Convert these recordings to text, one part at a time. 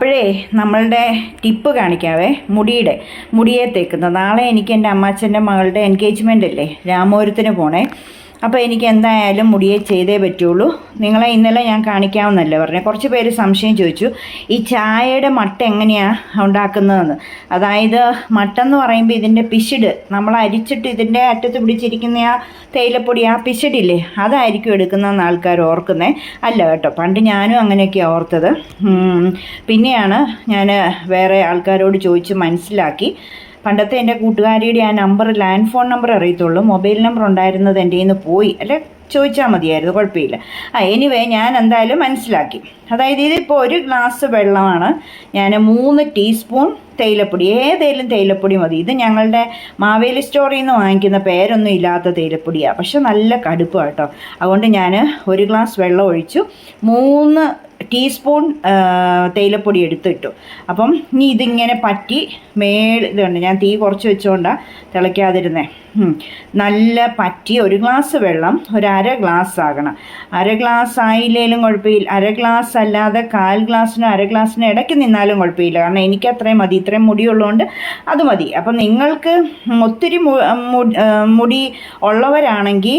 അപ്പോഴേ നമ്മളുടെ ടിപ്പ് കാണിക്കാവേ. മുടിയെ തേക്കുന്നത്. നാളെ എനിക്ക് എൻ്റെ അമ്മാച്ചൻ്റെ മകളുടെ എൻഗേജ്മെൻ്റ് അല്ലേ, രാമപുരത്തിന് പോണേ. അപ്പോൾ എനിക്ക് എന്തായാലും മുടിയെ ചെയ്തേ പറ്റുള്ളൂ. നിങ്ങളെ ഇന്നലെ ഞാൻ കാണിക്കാമെന്നല്ലേ പറഞ്ഞത്. കുറച്ച് പേര് സംശയം ചോദിച്ചു, ഈ ചായയുടെ മട്ട എങ്ങനെയാണ് ഉണ്ടാക്കുന്നതെന്ന്. അതായത് മട്ടെന്ന് പറയുമ്പോൾ ഇതിൻ്റെ പിശിട് നമ്മൾ അരിച്ചിട്ട് ഇതിൻ്റെ അറ്റത്ത് പിടിച്ചിരിക്കുന്ന ആ തേയിലപ്പൊടി, ആ പിശിടില്ലേ, അതായിരിക്കും എടുക്കുന്നതെന്ന് ആൾക്കാർ ഓർക്കുന്നത്. അല്ല കേട്ടോ, പണ്ട് ഞാനും അങ്ങനെയൊക്കെയാണ് ഓർത്തത്. പിന്നെയാണ് ഞാൻ വേറെ ആൾക്കാരോട് ചോദിച്ച് മനസ്സിലാക്കി. പണ്ടത്തെ എൻ്റെ കൂട്ടുകാരിയുടെ ആ നമ്പർ, ലാൻഡ് ഫോൺ നമ്പർ അറിയത്തുള്ളൂ. മൊബൈൽ നമ്പർ ഉണ്ടായിരുന്നത് എൻ്റെ കയ്യിൽ നിന്ന് പോയി. അല്ലെ ചോദിച്ചാൽ മതിയായിരുന്നു, കുഴപ്പമില്ല. എനിവേ ഞാൻ എന്തായാലും മനസ്സിലാക്കി. അതായത് ഇതിപ്പോൾ 1 ഗ്ലാസ് വെള്ളമാണ്. ഞാൻ 3 ടീസ്പൂൺ തേയിലപ്പൊടി, ഏതേലും തേയിലപ്പൊടി മതി. ഇത് ഞങ്ങളുടെ മാവേലി സ്റ്റോറിൽ നിന്ന് വാങ്ങിക്കുന്ന പേരൊന്നും ഇല്ലാത്ത തേയിലപ്പൊടിയാണ്, പക്ഷെ നല്ല കടുപ്പാണ് കേട്ടോ. അതുകൊണ്ട് ഞാൻ 1 ഗ്ലാസ് വെള്ളം ഒഴിച്ചു, 3 ടീസ്പൂൺ തേയിലപ്പൊടി എടുത്തിട്ടു. അപ്പം ഇനി ഇതിങ്ങനെ പറ്റി ഇതുണ്ട്, ഞാൻ തീ കുറച്ച് വെച്ചുകൊണ്ടാണ് തിളയ്ക്കാതിരുന്നേ. നല്ല പറ്റി 1 ഗ്ലാസ് വെള്ളം 1/2 ഗ്ലാസ് ആകണം. 1/2 ഗ്ലാസ് ആയില്ലേലും കുഴപ്പമില്ല, 1/2 ഗ്ലാസ് അല്ലാതെ 1/4 ഗ്ലാസ്സിനും 1/2 ഗ്ലാസ്സിനും ഇടയ്ക്ക് നിന്നാലും കുഴപ്പമില്ല. കാരണം എനിക്ക് അത്രയും മതി, ഇത്രയും മുടിയുള്ളതുകൊണ്ട് അത് മതി. അപ്പം നിങ്ങൾക്ക് ഒത്തിരി മുടി ഉള്ളവരാണെങ്കിൽ,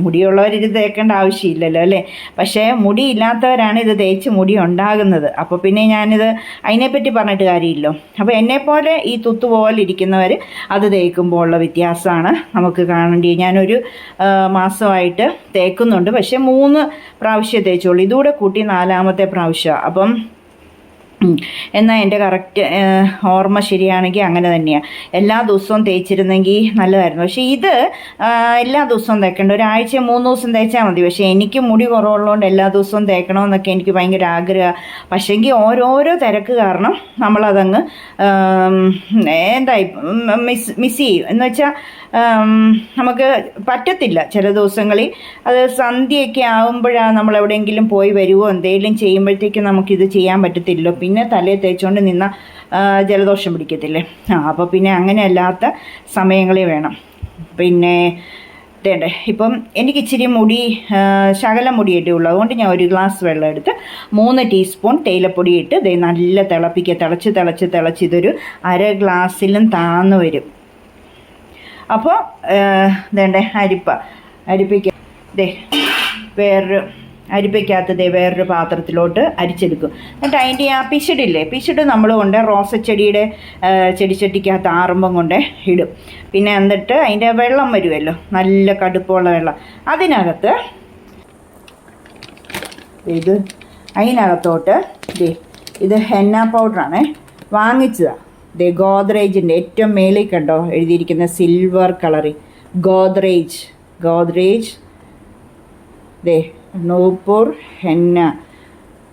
മുടിയുള്ളവർ ഇത് തേക്കേണ്ട ആവശ്യമില്ലല്ലോ അല്ലേ. പക്ഷേ മുടിയില്ലാത്തവരാണ് ഇത് തേച്ച് മുടി ഉണ്ടാകുന്നത്. അപ്പോൾ പിന്നെ ഞാനിത് അതിനെപ്പറ്റി പറഞ്ഞിട്ട് കാര്യമില്ലോ. അപ്പോൾ എന്നെപ്പോലെ ഈ തുത്തു പോലെ ഇരിക്കുന്നവർ അത് തേക്കുമ്പോൾ ഉള്ള വ്യത്യാസമാണ് നമുക്ക് കാണേണ്ടത്. ഞാനൊരു മാസമായിട്ട് തേക്കുന്നുണ്ട്, പക്ഷേ 3 പ്രാവശ്യം തേച്ചുള്ളൂ. ഇതുകൂടെ കൂട്ടി 4ാമത്തെ പ്രാവശ്യമാണ്. അപ്പം എന്നാൽ എൻ്റെ കറക്റ്റ് ഓർമ്മ ശരിയാണെങ്കിൽ അങ്ങനെ തന്നെയാണ്. എല്ലാ ദിവസവും തേച്ചിരുന്നെങ്കിൽ നല്ലതായിരുന്നു. പക്ഷേ ഇത് എല്ലാ ദിവസവും തേക്കേണ്ട, ഒരാഴ്ച 3 ദിവസം തേച്ചാൽ മതി. പക്ഷേ എനിക്ക് മുടി കുറവുള്ളതുകൊണ്ട് എല്ലാ ദിവസവും തേക്കണമെന്നൊക്കെ എനിക്ക് ഭയങ്കര ആഗ്രഹമാണ്. പക്ഷേങ്കിൽ ഓരോരോ തിരക്ക് കാരണം നമ്മളതങ്ങ് എന്തായി മിസ് ചെയ്യും. എന്ന് വെച്ചാൽ നമുക്ക് പറ്റത്തില്ല ചില ദിവസങ്ങളിൽ. അത് സന്ധ്യയൊക്കെ ആകുമ്പോഴാണ് നമ്മൾ എവിടെയെങ്കിലും പോയി വരുമോ എന്തെങ്കിലും ചെയ്യുമ്പോഴത്തേക്കും നമുക്കിത് ചെയ്യാൻ പറ്റത്തില്ലല്ലോ. പിന്നെ തലയിൽ തേച്ചുകൊണ്ട് നിന്ന ജലദോഷം പിടിക്കത്തില്ലേ. അപ്പോൾ പിന്നെ അങ്ങനെ അല്ലാത്ത സമയങ്ങളിൽ വേണം. പിന്നെ തേണ്ടേ, ഇപ്പം എനിക്ക് ഇച്ചിരി മുടി, ശകലം മുടിയേറ്റേ ഉള്ളൂ. അതുകൊണ്ട് ഞാൻ 1 ഗ്ലാസ് വെള്ളം എടുത്ത് 3 ടീസ്പൂൺ തേയിലപ്പൊടി ഇട്ട് നല്ല തിളപ്പിക്കുക. തിളച്ച് ഇതൊരു 1/2 ഗ്ലാസ്സിലും താന്നു വരും. അപ്പോൾ വേണ്ടേ അരിപ്പിക്ക വേറൊരു പാത്രത്തിലോട്ട് അരിച്ചെടുക്കും. എന്നിട്ട് അതിൻ്റെ ആ പിശിട് നമ്മൾ കൊണ്ട് റോസച്ചെടിയുടെ ചെടിച്ചട്ടിക്കകത്ത് ആറുമ്പം കൊണ്ട് ഇടും. പിന്നെ എന്നിട്ട് അതിൻ്റെ വെള്ളം വരുമല്ലോ, നല്ല കടുപ്പമുള്ള വെള്ളം, അതിനകത്ത് അതിനകത്തോട്ട് ഇത് ഹെന്ന പൗഡറാണ് വാങ്ങിച്ചതാണ്. ഗോദ്രേജിൻ്റെ ഏറ്റവും മേളിൽ കണ്ടോ എഴുതിയിരിക്കുന്ന സിൽവർ കളറിൽ Godrej Nupur henna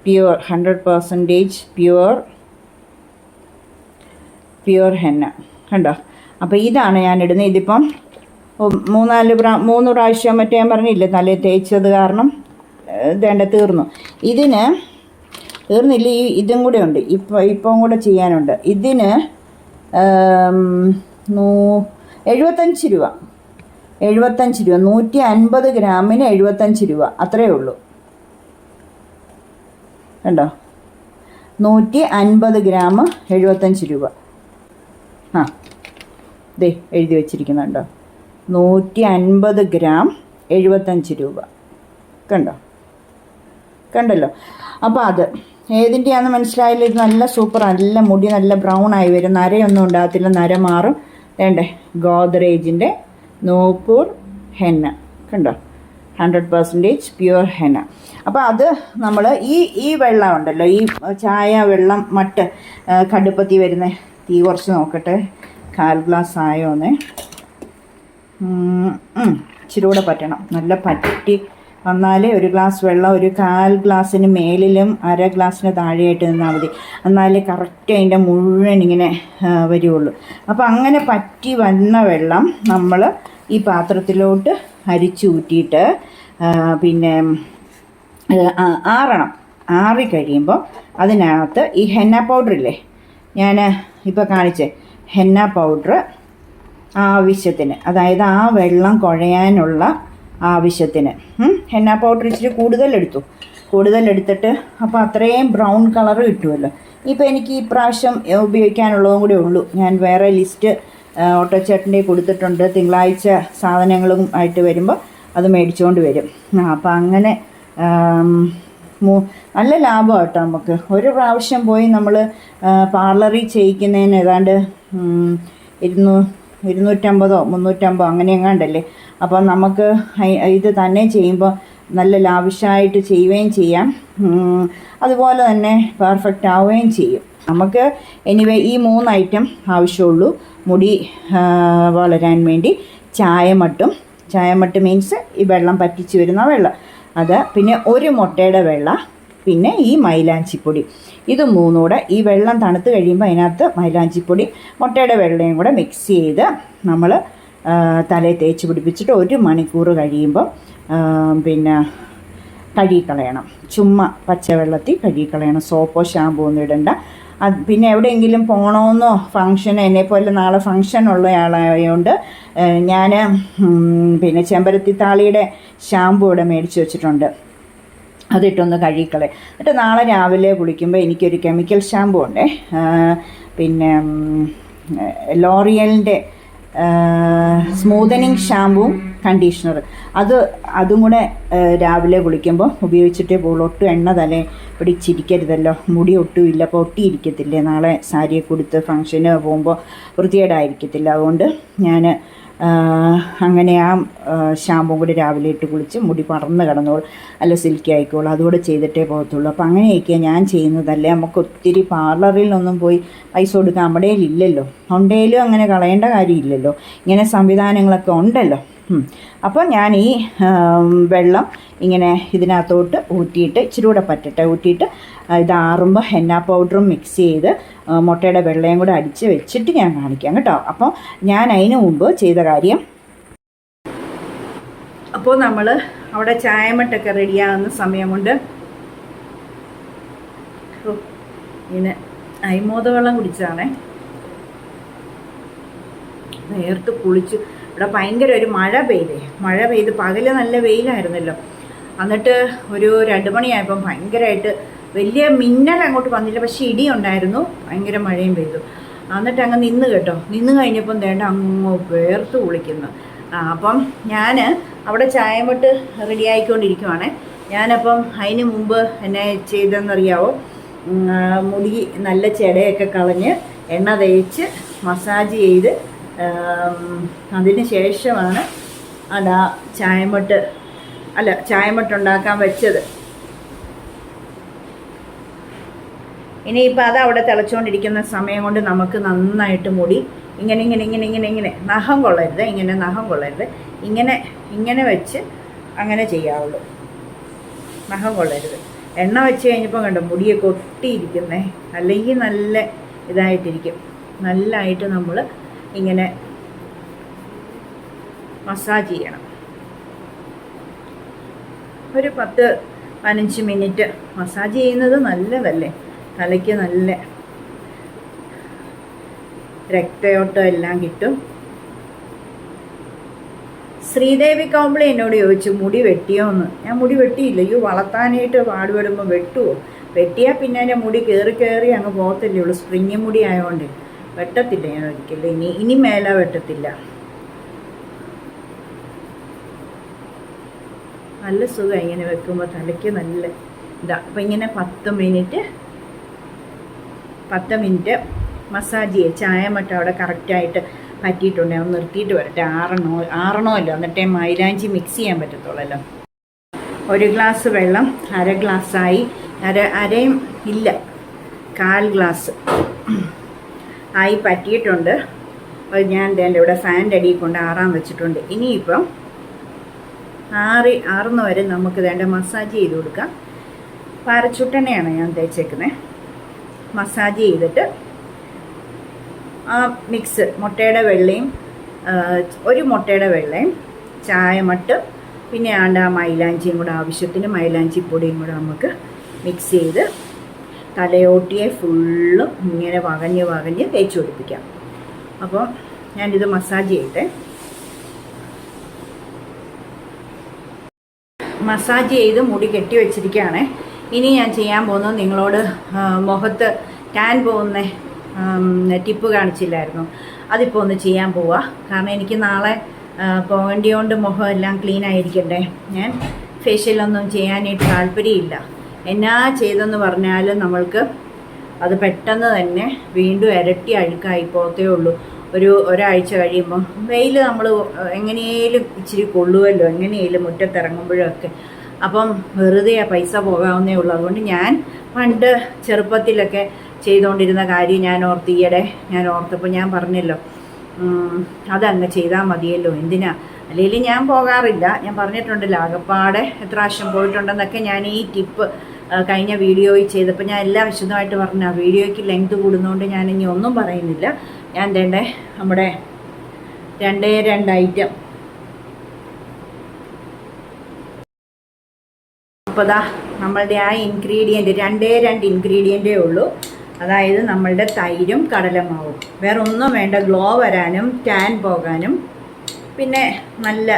pure 100% pure henna കണ്ടോ. അപ്പോൾ ഇതാണ് ഞാൻ ഇടുന്നത്. ഇതിപ്പം 3 പ്രാവശ്യം മറ്റേ ഞാൻ പറഞ്ഞില്ലേ തലേ തേച്ചത് കാരണം തീർന്നു. ഇതിന് തീർന്നില്ല, ഇതും കൂടെ ഉണ്ട്, ഇപ്പം കൂടെ ചെയ്യാനുണ്ട്. ഇതിന് 75 രൂപ 150 ഗ്രാമിന് 75 രൂപ, അത്രയേ ഉള്ളൂ. കണ്ടോ, 150 ഗ്രാം 75 രൂപ. എഴുതി വെച്ചിരിക്കുന്നുണ്ടോ, 150 ഗ്രാം 75 രൂപ. കണ്ടല്ലോ. അപ്പോൾ അത് ഏതിൻ്റെയാണെന്ന് മനസ്സിലായില്ല. ഇത് നല്ല സൂപ്പർ, നല്ല മുടി നല്ല ബ്രൗൺ ആയി വരും, നരയൊന്നും ഉണ്ടാകത്തില്ല, നര മാറും. ഗോദ്രേജിൻ്റെ നൂപൂർ ഹെന്ന കണ്ടോ, 100% പ്യുവർ ഹെന്ന. അപ്പോൾ അത് നമ്മൾ ഈ വെള്ളം ഉണ്ടല്ലോ, ഈ ചായ വെള്ളം മട്ട് കടുപ്പത്തി വരുന്ന, തീ കുറച്ച് നോക്കട്ടെ 1/4 ഗ്ലാസ് ആയോന്നേ. ഇച്ചിരി കൂടെ പറ്റണം, നല്ല പറ്റി വന്നാലേ 1 ഗ്ലാസ് വെള്ളം 1/4 ഗ്ലാസ്സിന് മേലിലും 1/2 ഗ്ലാസ്സിന് താഴെയായിട്ട് നിന്നാൽ മതി. എന്നാലേ കറക്റ്റ് അതിൻ്റെ മുഴുവൻ ഇങ്ങനെ വരുള്ളൂ. അപ്പോൾ അങ്ങനെ പറ്റി വന്ന വെള്ളം നമ്മൾ ഈ പാത്രത്തിലോട്ട് അരിച്ചൂറ്റിയിട്ട് പിന്നെ ആറിക്കഴിയുമ്പോൾ അതിനകത്ത് ഈ ഹെന്ന പൗഡറില്ലേ, ഞാൻ ഇപ്പോൾ കാണിച്ചേ ഹെന്ന പൗഡർ ആവശ്യത്തിന്, അതായത് ആ വെള്ളം കുഴയാനുള്ള ആവശ്യത്തിന് ഹെന്ന പൗഡർ ഇച്ചിരി കൂടുതലെടുത്തു. കൂടുതലെടുത്തിട്ട് അപ്പോൾ അത്രയും ബ്രൗൺ കളർ കിട്ടുമല്ലോ. ഇപ്പോൾ എനിക്ക് ഈ പ്രാവശ്യം ഉപയോഗിക്കാനുള്ളതും കൂടെ ഉള്ളൂ. ഞാൻ വേറെ ലിസ്റ്റ് ഓട്ടോച്ചേട്ടൻ്റെ കൊടുത്തിട്ടുണ്ട്. തിങ്കളാഴ്ച സാധനങ്ങളും ആയിട്ട് വരുമ്പോൾ അത് മേടിച്ചുകൊണ്ട് വരും. അപ്പോൾ അങ്ങനെ നല്ല ലാഭം കേട്ടോ നമുക്ക്. ഒരു പ്രാവശ്യം പോയി നമ്മൾ പാർലറിൽ ചെയ്യിക്കുന്നതിന് ഏതാണ്ട് 250 350 അങ്ങനെ എങ്ങാണ്ടല്ലേ. അപ്പം നമുക്ക് ഇത് തന്നെ ചെയ്യുമ്പോൾ നല്ല ലാവിഷായിട്ട് ചെയ്യുകയും ചെയ്യാം, അതുപോലെ തന്നെ പെർഫെക്റ്റ് ആവുകയും ചെയ്യും. നമുക്ക് എനിവേ ഈ 3 ഐറ്റം ആവശ്യമുള്ളൂ മുടി വളരാൻ വേണ്ടി. ചായമട്ട് മീൻസ് ഈ വെള്ളം പറ്റിച്ച് വരുന്ന വെള്ളം, അത് പിന്നെ ഒരു മുട്ടയുടെ വെള്ള, പിന്നെ ഈ മൈലാഞ്ചിപ്പൊടി. ഇത് 3 കൂടെ ഈ വെള്ളം തണുത്ത് കഴിയുമ്പോൾ അതിനകത്ത് മൈലാഞ്ചിപ്പൊടി മുട്ടയുടെ വെള്ളയും കൂടെ മിക്സ് ചെയ്ത് നമ്മൾ തലയിൽ തേച്ച് പിടിപ്പിച്ചിട്ട് 1 മണിക്കൂർ കഴിയുമ്പോൾ പിന്നെ കഴുകിക്കളയണം. ചുമ്മാ പച്ചവെള്ളത്തിൽ കഴുകിക്കളയണം. സോപ്പോ ഷാമ്പൂ ഒന്നും ഇടണ്ട. പിന്നെ എവിടെയെങ്കിലും പോകണമെന്നോ ഫങ്ഷൻ, എന്നെപ്പോലെ നാളെ ഫങ്ഷൻ ഉള്ളയാളായതുകൊണ്ട് ഞാൻ പിന്നെ ചെമ്പരത്തി താളിയുടെ ഷാമ്പൂ ഇവിടെ മേടിച്ച് വെച്ചിട്ടുണ്ട്. അതിട്ടൊന്ന് കഴുകിക്കളയും. എന്നിട്ട് നാളെ രാവിലെ കുളിക്കുമ്പോൾ എനിക്കൊരു കെമിക്കൽ ഷാമ്പൂ ഉണ്ടേ, പിന്നെ ലോറിയലിൻ്റെ സ്മൂതനിങ് ഷാമ്പൂവും കണ്ടീഷണർ, അതും കൂടെ രാവിലെ കുളിക്കുമ്പോൾ ഉപയോഗിച്ചിട്ടേ പോകുള്ളൂ. ഒട്ടും എണ്ണ തലേ പിടിച്ചിരിക്കരുതല്ലോ. മുടി ഒട്ടും ഇല്ല, അപ്പോൾ ഒട്ടിയിരിക്കത്തില്ലേ. നാളെ സാരിയെ കൊടുത്ത് ഫങ്ഷന് പോകുമ്പോൾ വൃത്തികേടായിരിക്കത്തില്ല. അതുകൊണ്ട് ഞാൻ അങ്ങനെ ആ ഷാമ്പും കൂടി രാവിലെ ഇട്ട് കുളിച്ച് മുടി പറന്ന് കിടന്നോളൂ, അല്ല സിൽക്കി ആയിക്കോളൂ. അതുകൂടെ ചെയ്തിട്ടേ പോകത്തുള്ളൂ. അപ്പോൾ അങ്ങനെയൊക്കെയാണ് ഞാൻ ചെയ്യുന്നതല്ലേ. നമുക്ക് ഒത്തിരി പാർലറിലൊന്നും പോയി പൈസ കൊടുക്കാൻ നമ്മുടെ ഇല്ലല്ലോ. ഉണ്ടെങ്കിലും അങ്ങനെ കളയേണ്ട കാര്യമില്ലല്ലോ, ഇങ്ങനെ സംവിധാനങ്ങളൊക്കെ ഉണ്ടല്ലോ. അപ്പോൾ ഞാൻ ഈ വെള്ളം ഇങ്ങനെ ഇതിനകത്തോട്ട് ഊറ്റിയിട്ട് ഇച്ചിരി കൂടെ പറ്റട്ടെ, ഊറ്റിയിട്ട് ഇതാറുമ്പോൾ ഹെന്ന പൗഡറും മിക്സ് ചെയ്ത് മുട്ടയുടെ വെള്ളയും കൂടെ അടിച്ച് വെച്ചിട്ട് ഞാൻ കാണിക്കാം കേട്ടോ. അപ്പോൾ ഞാൻ അതിന് മുമ്പ് ചെയ്ത കാര്യം, അപ്പോൾ നമ്മൾ അവിടെ ചായമട്ടൊക്കെ റെഡിയാകുന്ന സമയം കൊണ്ട് ഇങ്ങനെ അയ്മോദ വെള്ളം കുടിച്ചതാണേ. നേർത്ത് കുളിച്ചു. ഇവിടെ ഭയങ്കര ഒരു മഴ പെയ്ത് പകൽ നല്ല വെയിലായിരുന്നല്ലോ. എന്നിട്ട് ഒരു 2 മണിയായപ്പം ഭയങ്കരമായിട്ട് വലിയ മിന്നൽ അങ്ങോട്ട് വന്നില്ല, പക്ഷേ ഇടി ഉണ്ടായിരുന്നു, ഭയങ്കര മഴയും പെയ്തു. എന്നിട്ട് അങ്ങ് നിന്ന് കേട്ടോ. നിന്ന് കഴിഞ്ഞപ്പം വേണ്ട അങ്ങ് വേർത്ത് കുളിക്കുന്നു. അപ്പം ഞാൻ അവിടെ ചായമട്ട് റെഡി ആയിക്കൊണ്ടിരിക്കുവാണ്. ഞാനപ്പം അതിന് മുമ്പ് എന്നെ ചെയ്തതെന്നറിയാവോ, മുടി നല്ല ചെടയൊക്കെ കളഞ്ഞ് എണ്ണ തേച്ച് മസാജ് ചെയ്ത് അതിന് ശേഷമാണ് ചായമട്ട് ഉണ്ടാക്കാൻ വെച്ചത്. ഇനിയിപ്പോൾ അത് അവിടെ തിളച്ചുകൊണ്ടിരിക്കുന്ന സമയം കൊണ്ട് നമുക്ക് നന്നായിട്ട് മുടി ഇങ്ങനെ നഖം കൊള്ളരുത്, ഇങ്ങനെ വെച്ച് അങ്ങനെ ചെയ്യാവുള്ളൂ. നഖം കൊള്ളരുത്. എണ്ണ വെച്ച് കഴിഞ്ഞപ്പോൾ കണ്ടോ മുടിയൊക്കെ ഒട്ടിയിരിക്കുന്നേ, അല്ലെങ്കിൽ നല്ല ഇതായിട്ടിരിക്കും. നല്ലതായിട്ട് നമ്മൾ ഇങ്ങനെ മസാജ് ചെയ്യണം. ഒരു 10-15 മിനിറ്റ് മസാജ് ചെയ്യുന്നത് നല്ലതല്ലേ, തലയ്ക്ക് നല്ല രക്തയോട്ടം എല്ലാം കിട്ടും. ശ്രീദേവി കൗമ്പിളി എന്നോട് ചോദിച്ചു മുടി വെട്ടിയോ എന്ന്. ഞാൻ മുടി വെട്ടിയില്ല. വളർത്താനായിട്ട് പാടുപെടുമ്പോൾ വെട്ടുമോ? വെട്ടിയാൽ പിന്നെ എൻ്റെ മുടി കയറി അങ്ങ് പോകത്തില്ലേ ഉള്ളൂ. സ്പ്രിങ് മുടി ആയതുകൊണ്ട് വെട്ടത്തില്ല ഞാൻ ഒരിക്കലും. ഇനി മേലെ വെട്ടത്തില്ല. നല്ല സുഖം ഇങ്ങനെ വെക്കുമ്പോൾ തലയ്ക്ക് നല്ല അപ്പം ഇങ്ങനെ 10 മിനിറ്റ് മസാജ് ചെയ്യുക. ചായമട്ട അവിടെ കറക്റ്റായിട്ട് പറ്റിയിട്ടുണ്ട്. ഒന്ന് നിർത്തിയിട്ട് വരട്ടെ, ആറണമല്ലോ, എന്നിട്ടേ മൈലാഞ്ചി മിക്സ് ചെയ്യാൻ പറ്റത്തുള്ളല്ലോ. 1 ഗ്ലാസ് വെള്ളം 1/2 ഗ്ലാസ്സായി. അരയും ഇല്ല, 1/4 ഗ്ലാസ് ആയി പറ്റിയിട്ടുണ്ട്. അത് ഞാൻ എൻ്റെ ഇവിടെ ഫാൻ്റെ അടിയിൽ കൊണ്ട് ആറാൻ വെച്ചിട്ടുണ്ട്. ഇനിയിപ്പം ആറുന്ന വരെ നമുക്ക് വേണ്ട മസാജ് ചെയ്ത് കൊടുക്കാം. പാരച്ചുട്ടെണ്ണയാണ് ഞാൻ തേച്ചേക്കുന്നത്. മസാജ് ചെയ്തിട്ട് ആ മിക്സ് മുട്ടയുടെ വെള്ളയും 1 മുട്ടയുടെ വെള്ളയും ചായമട്ട് പിന്നെ ആ മൈലാഞ്ചിയും കൂടെ ആവശ്യത്തിന് മൈലാഞ്ചിപ്പൊടിയും കൂടെ നമുക്ക് മിക്സ് ചെയ്ത് തലയോട്ടിയെ ഫുള്ളും ഇങ്ങനെ വകഞ്ഞ് തേച്ച് പിടിപ്പിക്കാം. അപ്പോൾ ഞാനിത് മസാജ് ചെയ്യട്ടെ. മസാജ് ചെയ്ത് മുടി കെട്ടി വെച്ചിരിക്കുകയാണേ. ഇനി ഞാൻ ചെയ്യാൻ പോകുന്നത് നിങ്ങളോട് മുഖത്ത് ടാൻ പോകുന്ന ടിപ്പ് കാണിച്ചില്ലായിരുന്നു, അതിപ്പോൾ ഒന്ന് ചെയ്യാൻ പോവുക. കാരണം എനിക്ക് നാളെ പോകേണ്ടിയോണ്ട് മുഖം എല്ലാം ക്ലീൻ ആയിരിക്കണ്ടേ. ഞാൻ ഫേഷ്യലൊന്നും ചെയ്യാനായിട്ട് താല്പര്യമില്ല. എന്നാ ചെയ്തെന്ന് പറഞ്ഞാലും നമ്മൾക്ക് അത് പെട്ടെന്ന് തന്നെ വീണ്ടും ഇരട്ടി അഴുക്കായി പോകത്തേ ഉള്ളൂ. ഒരാഴ്ച കഴിയുമ്പം വെയിൽ നമ്മൾ എങ്ങനെയും ഇച്ചിരി കൊള്ളുമല്ലോ, എങ്ങനെയും മുറ്റത്തിറങ്ങുമ്പോഴൊക്കെ. അപ്പം വെറുതെ പൈസ പോകാവുന്നേ ഉള്ളൂ. അതുകൊണ്ട് ഞാൻ പണ്ട് ചെറുപ്പത്തിലൊക്കെ ചെയ്തുകൊണ്ടിരുന്ന കാര്യം ഞാൻ ഓർത്തപ്പോൾ ഞാൻ പറഞ്ഞല്ലോ, അതങ്ങ് ചെയ്താൽ മതിയല്ലോ, എന്തിനാ. അല്ലെങ്കിൽ ഞാൻ പോകാറില്ല, ഞാൻ പറഞ്ഞിട്ടുണ്ടല്ലോ, ആകപ്പാടെ എത്ര പ്രാവശ്യം പോയിട്ടുണ്ടെന്നൊക്കെ ഞാൻ ഈ ടിപ്പ് കഴിഞ്ഞ വീഡിയോയിൽ ചെയ്തപ്പോൾ ഞാൻ എല്ലാം വിശദമായിട്ട് പറഞ്ഞു. ആ വീഡിയോയ്ക്ക് ലെങ്ത് കൂടുന്നതുകൊണ്ട് ഞാൻ ഇനി ഒന്നും പറയുന്നില്ല. ഞാൻ തേണ്ടേ നമ്മുടെ 2 ഐറ്റം. അപ്പോൾ ദാ നമ്മളുടെ ആ ഇൻഗ്രീഡിയൻറ്റ് 2 ഇൻഗ്രീഡിയൻറ്റേ ഉള്ളൂ. അതായത് നമ്മളുടെ തൈരും കടലമാവും. വേറെ ഒന്നും വേണ്ട. ഗ്ലോ വരാനും ടാൻ പോകാനും പിന്നെ നല്ല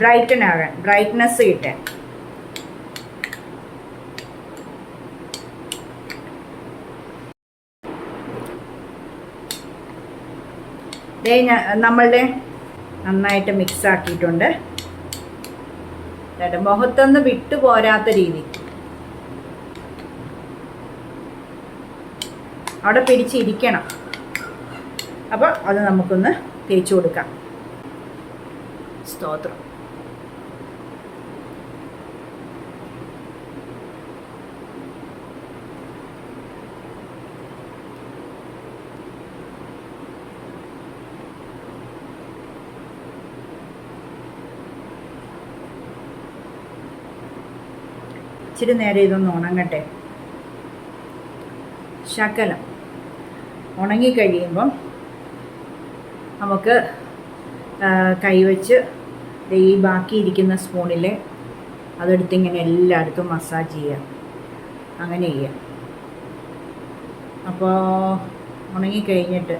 ബ്രൈറ്റൻ ആകാൻ, ബ്രൈറ്റ്നസ് കിട്ടാൻ. നമ്മളുടെ നന്നായിട്ട് മിക്സ് ആക്കിയിട്ടുണ്ട്. മുഖത്തൊന്ന് വിട്ടു പോരാത്ത രീതി അവിടെ പിടിച്ചിരിക്കണം. അപ്പോൾ അത് നമുക്കൊന്ന് തേച്ച് കൊടുക്കാം. സ്തോത്രം. ഇച്ചിരി നേരം ഇതൊന്ന് ഉണങ്ങട്ടെ. ശകലം ഉണങ്ങിക്കഴിയുമ്പം നമുക്ക് കൈവച്ച് ഈ ബാക്കിയിരിക്കുന്ന സ്പൂണിൽ അതെടുത്ത് ഇങ്ങനെ എല്ലായിടത്തും മസാജ് ചെയ്യാം. അങ്ങനെ ചെയ്യാം. അപ്പോൾ ഉണങ്ങിക്കഴിഞ്ഞിട്ട്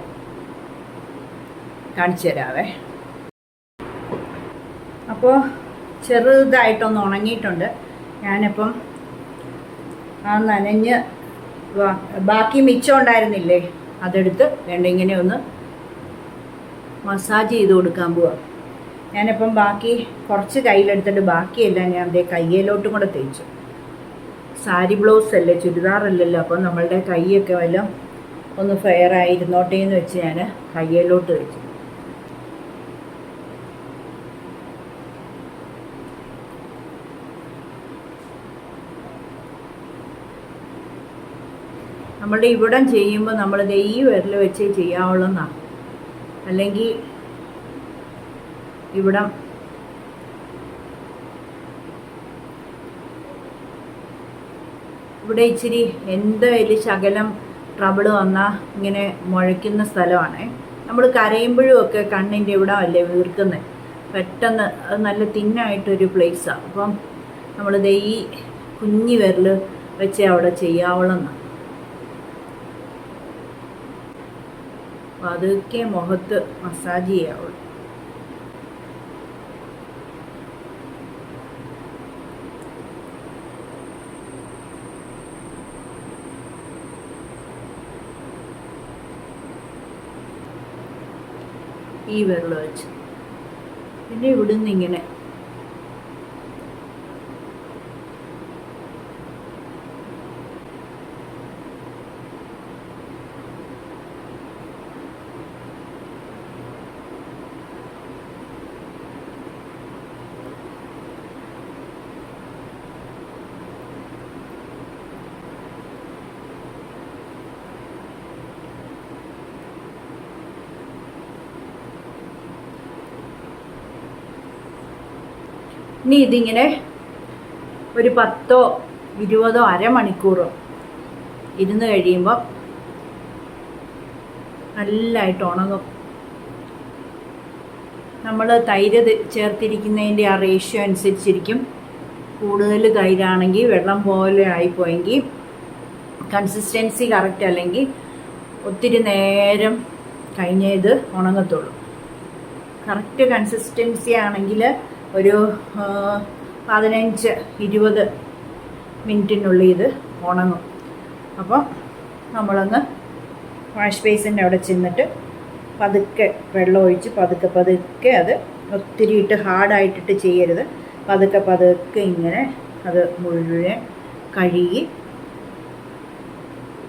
കാണിച്ചു തരാവേ. അപ്പോൾ ചെറുതായിട്ടൊന്ന് ഉണങ്ങിയിട്ടുണ്ട്. ഞാനിപ്പം ആ നനഞ്ഞ് ബാക്കി മിച്ചം ഉണ്ടായിരുന്നില്ലേ, അതെടുത്ത് ഇങ്ങനെ ഒന്ന് മസാജ് ചെയ്ത് കൊടുക്കാൻ പോവാം. ഞാനിപ്പം ബാക്കി കുറച്ച് കയ്യിലെടുത്തിട്ട് ബാക്കിയെല്ലാം ഞാൻ അതേ കയ്യിലോട്ടും കൂടെ തേച്ചു. സാരി ബ്ലൗസ് അല്ലേ, ചുരിദാറല്ലല്ലോ. അപ്പം നമ്മളുടെ കൈയൊക്കെ വല്ലതും ഒന്ന് ഫെയർ ആയിരുന്നോട്ടേ എന്ന് വെച്ച് ഞാൻ കയ്യിലോട്ട് തേച്ചു. നമ്മളുടെ ഇവിടം ചെയ്യുമ്പോൾ നമ്മൾ ഈ വിരൽ വെച്ച് ചെയ്യാവുള്ളതാണ്. അല്ലെങ്കിൽ ഇവിടെ ഇച്ചിരി എന്തായാലും ശകലം ട്രബിൾ വന്നാൽ ഇങ്ങനെ മുഴയ്ക്കുന്ന സ്ഥലമാണ്. നമ്മൾ കരയുമ്പോഴും ഒക്കെ കണ്ണിൻ്റെ ഇവിടെ അല്ലേ വീർക്കുന്നത്. പെട്ടെന്ന് അത് നല്ല തിന്നായിട്ടൊരു പ്ലേസാണ്. അപ്പം നമ്മൾ ഈ കുഞ്ഞി വിരൽ വെച്ച് അവിടെ ചെയ്യാവുള്ളതാണ്. അതൊക്കെ മുഖത്ത് മസാജ് ചെയ്യാവുള്ളൂ. ഈ വിരൽ വെച്ച് പിന്നെ ഇവിടുന്ന് ഇങ്ങനെ ഇനി ഇതിങ്ങനെ ഒരു 10 20 അരമണിക്കൂറോ ഇരുന്ന് കഴിയുമ്പോൾ നല്ലതായിട്ട് ഉണങ്ങും. നമ്മൾ തൈര് ചേർത്തിരിക്കുന്നതിൻ്റെ ആ റേഷ്യോ അനുസരിച്ചിരിക്കും. കൂടുതൽ തൈരാണെങ്കിൽ വെള്ളം പോലെ ആയിപ്പോയെങ്കിൽ, കൺസിസ്റ്റൻസി കറക്റ്റ് അല്ലെങ്കിൽ ഒത്തിരി നേരം കഴിഞ്ഞേ ഇത് ഉണങ്ങത്തുള്ളൂ. കറക്റ്റ് കൺസിസ്റ്റൻസി ആണെങ്കിൽ ഒരു 15-20 മിനിറ്റിനുള്ളിൽ ഇത് ഉണങ്ങും. അപ്പോൾ നമ്മളൊന്ന് വാഷ് ബേസിൻ്റെ അവിടെ ചെന്നിട്ട് പതുക്കെ വെള്ളം ഒഴിച്ച് പതുക്കെ അത് ഒത്തിരി ഇട്ട് ഹാർഡായിട്ടിട്ട് ചെയ്യരുത്. പതുക്കെ ഇങ്ങനെ അത് മുഴുവൻ കഴുകി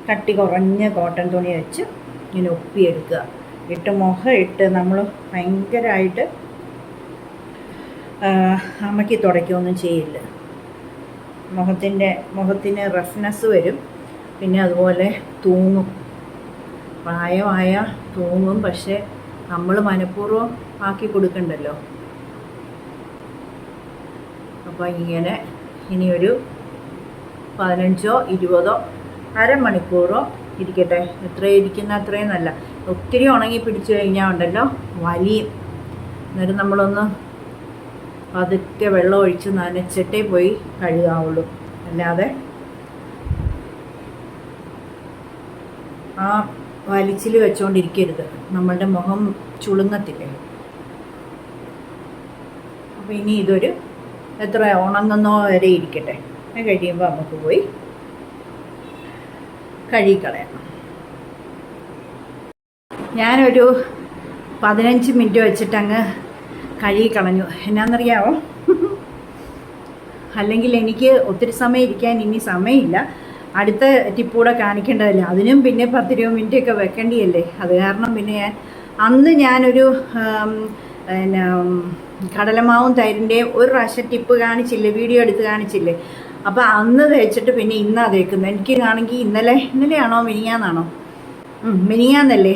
കട്ടി കുറഞ്ഞ കോട്ടൺ തുണി വെച്ച് ഇങ്ങനെ ഒപ്പിയെടുക്കുക. മുഖം ഇട്ട് നമ്മൾ ഭയങ്കരമായിട്ട് അമ്മയ്ക്ക് തുടയ്ക്കുകയൊന്നും ചെയ്യില്ല. മുഖത്തിന് റഫ്നെസ് വരും. പിന്നെ അതുപോലെ തൂങ്ങും, പ്രായമായ തൂങ്ങും. പക്ഷേ നമ്മൾ മനഃപൂർവ്വം ആക്കി കൊടുക്കണ്ടല്ലോ. അപ്പോൾ ഇങ്ങനെ ഇനിയൊരു 15-20 അരമണിക്കൂറോ ഇരിക്കട്ടെ. എത്രയും ഇരിക്കുന്ന അത്രയും നല്ല. ഒത്തിരി ഉണങ്ങി പിടിച്ചു കഴിഞ്ഞാൽ ഉണ്ടല്ലോ വലിയും. അന്നേരം നമ്മളൊന്ന് പതുക്കെ വെള്ളം ഒഴിച്ച് നനച്ചിട്ടേ പോയി കഴുകാവുള്ളൂ. അല്ലാതെ ആ വലിച്ചിൽ വെച്ചുകൊണ്ടിരിക്കരുത്, നമ്മളുടെ മുഖം ചുളുങ്ങത്തില്ലേ. അപ്പോൾ ഇനി ഇതൊരു എത്ര ഉണങ്ങുന്നോ വരെ ഇരിക്കട്ടെ. കഴിയുമ്പോൾ നമുക്ക് പോയി കഴുകിക്കളയാം. ഞാനൊരു 15 മിനിറ്റ് വെച്ചിട്ടങ്ങ് കഴുകിക്കളഞ്ഞു. എന്നാണെന്നറിയാമോ? അല്ലെങ്കിൽ എനിക്ക് ഒത്തിരി സമയം ഇരിക്കാൻ ഇനി സമയമില്ല. അടുത്ത ടിപ്പൂടെ കാണിക്കേണ്ടതല്ലേ, അതിനും പിന്നെ 10-20 മിനിറ്റൊക്കെ വെക്കേണ്ടിയല്ലേ. അത് കാരണം പിന്നെ ഞാനൊരു പിന്നെ കടലമാവും തൈരിൻ്റെയും ഒരു പ്രാവശ്യം ടിപ്പ് കാണിച്ചില്ലേ, വീഡിയോ എടുത്ത് കാണിച്ചില്ലേ. അപ്പോൾ അന്ന് തേച്ചിട്ട് പിന്നെ ഇന്നാ തേക്കുന്നത്. എനിക്കാണെങ്കിൽ ഇന്നലെയാണോ മിനിങ്ങാന്നാണോ? മിനിങ്ങാന്നല്ലേ.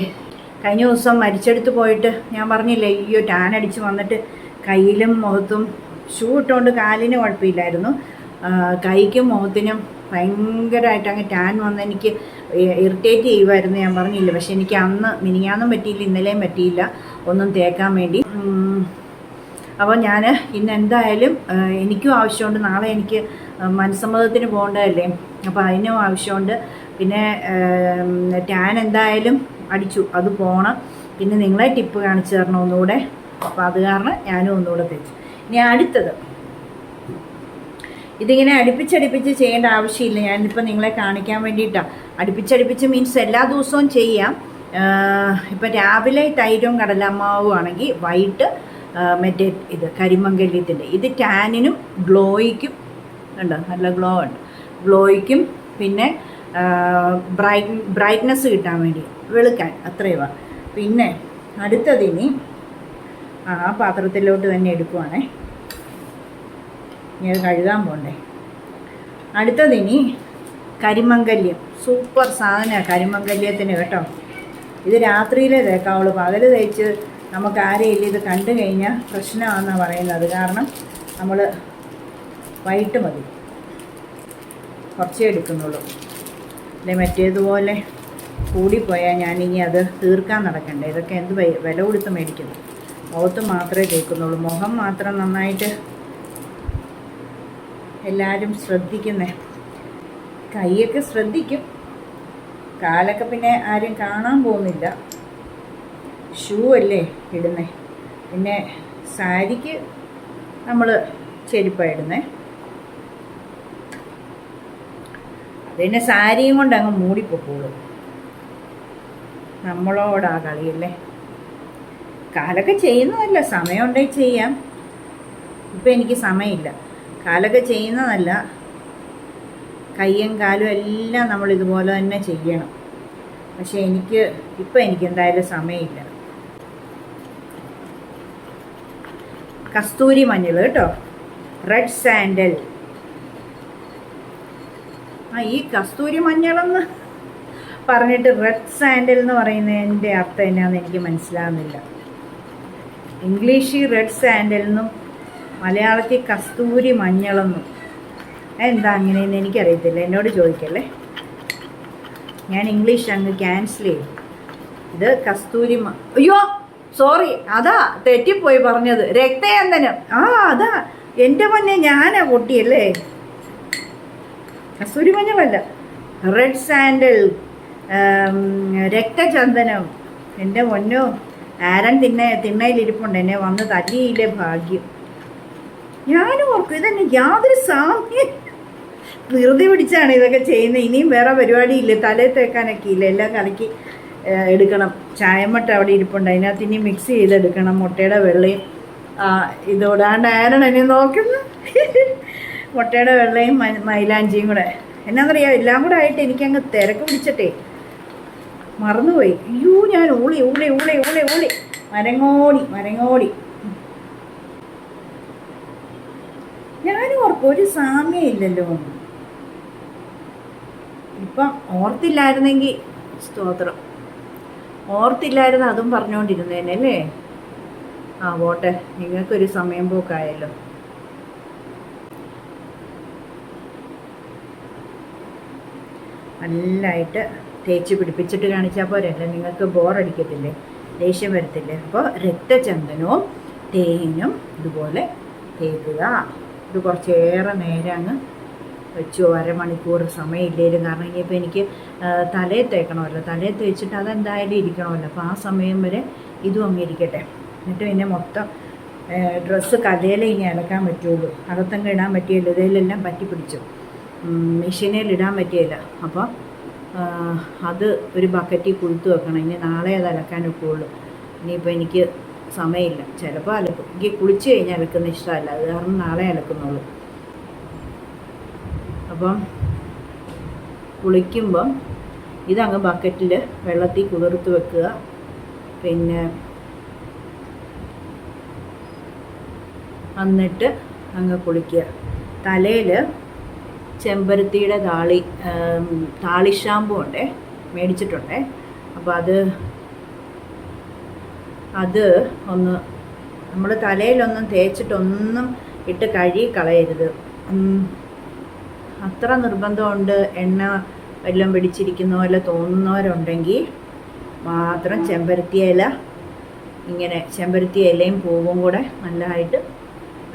കഴിഞ്ഞ ദിവസം മരിച്ചെടുത്ത് പോയിട്ട് ഞാൻ പറഞ്ഞില്ലേ, അയ്യോ ടാൻ അടിച്ച് വന്നിട്ട് കയ്യിലും മുഖത്തും ഷൂ ഇട്ടുകൊണ്ട് കാലിന് കുഴപ്പമില്ലായിരുന്നു, കൈക്കും മുഖത്തിനും ഭയങ്കരമായിട്ട് അങ്ങ് ടാൻ വന്ന് എനിക്ക് ഇറിറ്റേറ്റ് ചെയ്യുമായിരുന്നു. ഞാൻ പറഞ്ഞില്ല. പക്ഷെ എനിക്ക് മിനിങ്ങാന്നും പറ്റിയില്ല, ഇന്നലെയും പറ്റിയില്ല ഒന്നും തേക്കാൻ വേണ്ടി. അപ്പോൾ ഞാൻ ഇന്ന് എന്തായാലും എനിക്കും ആവശ്യമുണ്ട്. നാളെ എനിക്ക് മനസ്സമ്മതത്തിന് പോകേണ്ടതല്ലേ, അപ്പോൾ അതിനും ആവശ്യമുണ്ട്. പിന്നെ ടാൻ എന്തായാലും അടിച്ചു, അത് പോകണം. പിന്നെ നിങ്ങളെ ടിപ്പ് കാണിച്ചു തരണം ഒന്നുകൂടെ. അപ്പോൾ അത് കാരണം ഞാനും ഒന്നുകൂടെ തെച്ചു. ഇനി അടുത്തത്, ഇതിങ്ങനെ അടുപ്പിച്ചടുപ്പിച്ച് ചെയ്യേണ്ട ആവശ്യമില്ല. ഞാനിപ്പോൾ നിങ്ങളെ കാണിക്കാൻ വേണ്ടിയിട്ടാണ്. അടുപ്പിച്ചടുപ്പിച്ച് മീൻസ് എല്ലാ ദിവസവും ചെയ്യാം. ഇപ്പം രാവിലെ തൈരും കടലമാവും ആണെങ്കിൽ വൈകിട്ട് മറ്റേ ഇത് കരിമംഗല്യത്തിൻ്റെ ഇത് ടാനിനും ഗ്ലോയ്ക്കും ഉണ്ട്, നല്ല ഗ്ലോ ഉണ്ട്. ഗ്ലോയ്ക്കും പിന്നെ ബ്രൈറ്റ്നെസ് കിട്ടാൻ വേണ്ടി, വെളുക്കാൻ, അത്രയുവാ. പിന്നെ അടുത്തതിനി ആ പാത്രത്തിലോട്ട് തന്നെ എടുക്കുവാണേ. ഇനി അത് കഴുകാൻ പോണ്ടേ. അടുത്തതിനി കരിമംഗല്യം. സൂപ്പർ സാധനമാണ് കരിമംഗല്യത്തിന് കേട്ടോ. ഇത് രാത്രിയിലേ തേക്കാവുള്ളൂ. പകൽ തേച്ച് നമുക്ക് ആരെയില്ല ഇത് കണ്ടു കഴിഞ്ഞാൽ പ്രശ്നമാണെന്നാണ് പറയുന്നത്. കാരണം നമ്മൾ വൈകിട്ട് മതി, കുറച്ചേ എടുക്കുന്നുള്ളൂ. അല്ലെ മറ്റേതുപോലെ കൂടിപ്പോയാൽ ഞാനിനി അത് തീർക്കാൻ നടക്കണ്ടേ. ഇതൊക്കെ എന്ത് വില കൊടുത്ത് മേടിക്കുന്നു. മുഖത്ത് മാത്രമേ തേക്കുന്നുള്ളൂ. മുഖം മാത്രം നന്നായിട്ട് എല്ലാവരും ശ്രദ്ധിക്കുന്നേ. കൈയൊക്കെ ശ്രദ്ധിക്കും, കാലൊക്കെ പിന്നെ ആരും കാണാൻ പോകുന്നില്ല. ഷൂ അല്ലേ ഇടുന്നേ. പിന്നെ സാരിക്ക് നമ്മൾ ചെരുപ്പാണ് ഇടുന്നേ. അതിനെ സാരിയും കൊണ്ട് അങ്ങ് മൂടിപ്പോക്കോളൂ. നമ്മളോടാ കളിയല്ലേ. കാലൊക്കെ ചെയ്യുന്നതല്ല, സമയമുണ്ടെങ്കിൽ ചെയ്യാം. ഇപ്പം എനിക്ക് സമയമില്ല. കാലൊക്കെ ചെയ്യുന്നതല്ല, കയ്യും കാലും എല്ലാം നമ്മൾ ഇതുപോലെ തന്നെ ചെയ്യണം. പക്ഷേ ഇപ്പം എനിക്ക് എന്തായാലും സമയമില്ല. കസ്തൂരി മഞ്ഞൾ കേട്ടോ, റെഡ് സാൻഡൽ. ഈ കസ്തൂരി മഞ്ഞളെന്ന് പറഞ്ഞിട്ട് റെഡ് സാൻഡൽ എന്ന് പറയുന്നതിൻ്റെ അർത്ഥം എന്നാന്ന് എനിക്ക് മനസ്സിലാകുന്നില്ല. ഇംഗ്ലീഷിൽ റെഡ് സാൻഡൽ എന്നും മലയാളത്തിൽ കസ്തൂരി മഞ്ഞളെന്നും. എന്താ അങ്ങനെയെന്ന് എനിക്കറിയത്തില്ല, എന്നോട് ചോദിക്കല്ലേ. ഞാൻ ഇംഗ്ലീഷ് അങ്ങ് ക്യാൻസൽ ചെയ്തു. ഇത് കസ്തൂരി അയ്യോ സോറി, അതാ തെറ്റിപ്പോയി പറഞ്ഞത്. രക്തചന്ദനം. അതാ എൻ്റെ പൊന്നെ, ഞാനാ പൊട്ടിയല്ലേ. കസ്തൂരി മഞ്ഞളല്ല, റെഡ് സാൻഡൽ, രക്തചന്ദനം. എൻ്റെ പൊന്നോ, ആരൻ തിണ്ണയിലിരിപ്പുണ്ട്. എന്നെ വന്ന് തല്ലിയില്ലേ ഭാഗ്യം. ഞാനും ഓർക്കും ഇതന്നെ യാതൊരു സാമ്യം, ധൃതി പിടിച്ചാണ് ഇതൊക്കെ ചെയ്യുന്നത്. ഇനിയും വേറെ പരിപാടിയില്ല, തലയിൽ തേക്കാനൊക്കെ ഇല്ല, എല്ലാം കലക്കി എടുക്കണം. ചായമട്ട അവിടെ ഇരിപ്പുണ്ട്, അതിനകത്ത് ഇനി മിക്സ് ചെയ്തെടുക്കണം. മുട്ടയുടെ വെള്ളയും ഇതോടാണ്ട് ആരാണ് എന്നെ നോക്കുന്നു. മുട്ടയുടെ വെള്ളയും മൈലാഞ്ചിയും കൂടെ എന്നാന്നറിയാം, എല്ലാം കൂടെ ആയിട്ട് എനിക്കങ്ങ് തിരക്ക് പിടിച്ചിട്ടേ മറന്നുപോയി. അയ്യോ, ഞാൻ ഊളി ഊളി ഊളി ഊളി ഊളി മരങ്ങോടി. ഞാനും ഓർക്കും ഒരു സാമ്യം ഇല്ലല്ലോ. ഇപ്പം ഓർത്തില്ലായിരുന്നെങ്കിൽ സ്തോത്രം, ഓർത്തില്ലായിരുന്നു അതും പറഞ്ഞുകൊണ്ടിരുന്നേനല്ലേ. പോട്ടെ, നിങ്ങൾക്കൊരു സമയം പോക്കായല്ലോ. നല്ലതായിട്ട് തേച്ച് പിടിപ്പിച്ചിട്ട് കാണിച്ചാൽ പോരല്ലേ, നിങ്ങൾക്ക് ബോറടിക്കത്തില്ലേ, ദേഷ്യം വരത്തില്ലേ. അപ്പോൾ രക്തചന്ദനവും തേനും ഇതുപോലെ തേക്കുക. ഇത് കുറച്ചേറെ നേരം അങ്ങ് വെച്ചു, അരമണിക്കൂർ സമയമില്ലേലും. കാരണം ഇനിയിപ്പോൾ എനിക്ക് തലയിൽ തേക്കണമല്ലോ, തലയിൽ തേച്ചിട്ട് അതെന്തായാലും ഇരിക്കണമല്ലോ. അപ്പോൾ ആ സമയം വരെ ഇതും അങ്ങ് ഇരിക്കട്ടെ. എന്നിട്ട് പിന്നെ മൊത്തം ഡ്രസ്സ് കലയിലേ ഇനി അലക്കാൻ പറ്റുള്ളൂ, അകത്തങ്ങ് ഇടാൻ പറ്റിയല്ലോ. ഇതിലെല്ലാം പറ്റി പിടിച്ചു, മെഷീനിൽ ഇടാൻ പറ്റിയില്ല. അപ്പോൾ അത് ഒരു ബക്കറ്റിൽ കുഴുത്ത് വെക്കണം. ഇനി നാളെ അത് അലക്കാൻ ഒക്കുള്ളൂ. ഇനിയിപ്പോൾ എനിക്ക് സമയമില്ല, ചിലപ്പോൾ അലക്കും. എനിക്ക് കുളിച്ച് കഴിഞ്ഞാൽ അലക്കുന്ന ഇഷ്ടമല്ല, അത് കാരണം നാളെ അലക്കുന്നുള്ളൂ. അപ്പം കുളിക്കുമ്പം ഇതങ്ങ് ബക്കറ്റിൽ വെള്ളത്തിൽ കുതിർത്ത് വെക്കുക. പിന്നെ എന്നിട്ട് അങ്ങ് കുളിക്കുക. തലയിൽ ചെമ്പരത്തിയുടെ താളി ഷാമ്പു ഉണ്ടേ, മേടിച്ചിട്ടുണ്ടേ. അപ്പോൾ അത് ഒന്ന് നമ്മൾ തലയിലൊന്നും തേച്ചിട്ടൊന്നും ഇട്ട് കഴുകി കളയരുത്. അത്ര നിർബന്ധമുണ്ട്, എണ്ണ വല്ലതും പിടിച്ചിരിക്കുന്ന പോലെ തോന്നുന്നവരുണ്ടെങ്കിൽ മാത്രം ചെമ്പരത്തി ഇലയും പൂവും കൂടെ നല്ലതായിട്ട്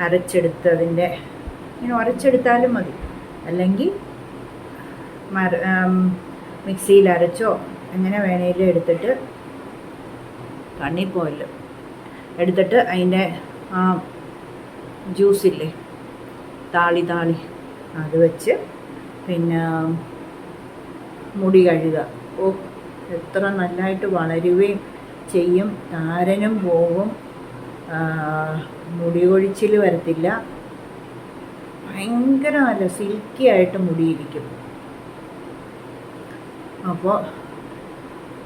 അരച്ചെടുത്ത് ഇങ്ങനെ ഉരച്ചെടുത്താലും മതി. അല്ലെങ്കിൽ മിക്സിയിൽ അരച്ചോ എങ്ങനെ വേണേലും എടുത്തിട്ട്, കണ്ണിപ്പോയില്ല എടുത്തിട്ട് അതിൻ്റെ ആ ജ്യൂസില്ലേ, താളി അത് വെച്ച് പിന്നെ മുടി കഴുകുക. എത്ര നല്ലതായിട്ട് വളരുകയും ചെയ്യും, താരനും പോവും, മുടി കൊഴിച്ചിൽ വരത്തില്ല, ഭയങ്കര നല്ല സിൽക്കി ആയിട്ട് മുടിയിരിക്കും. അപ്പോൾ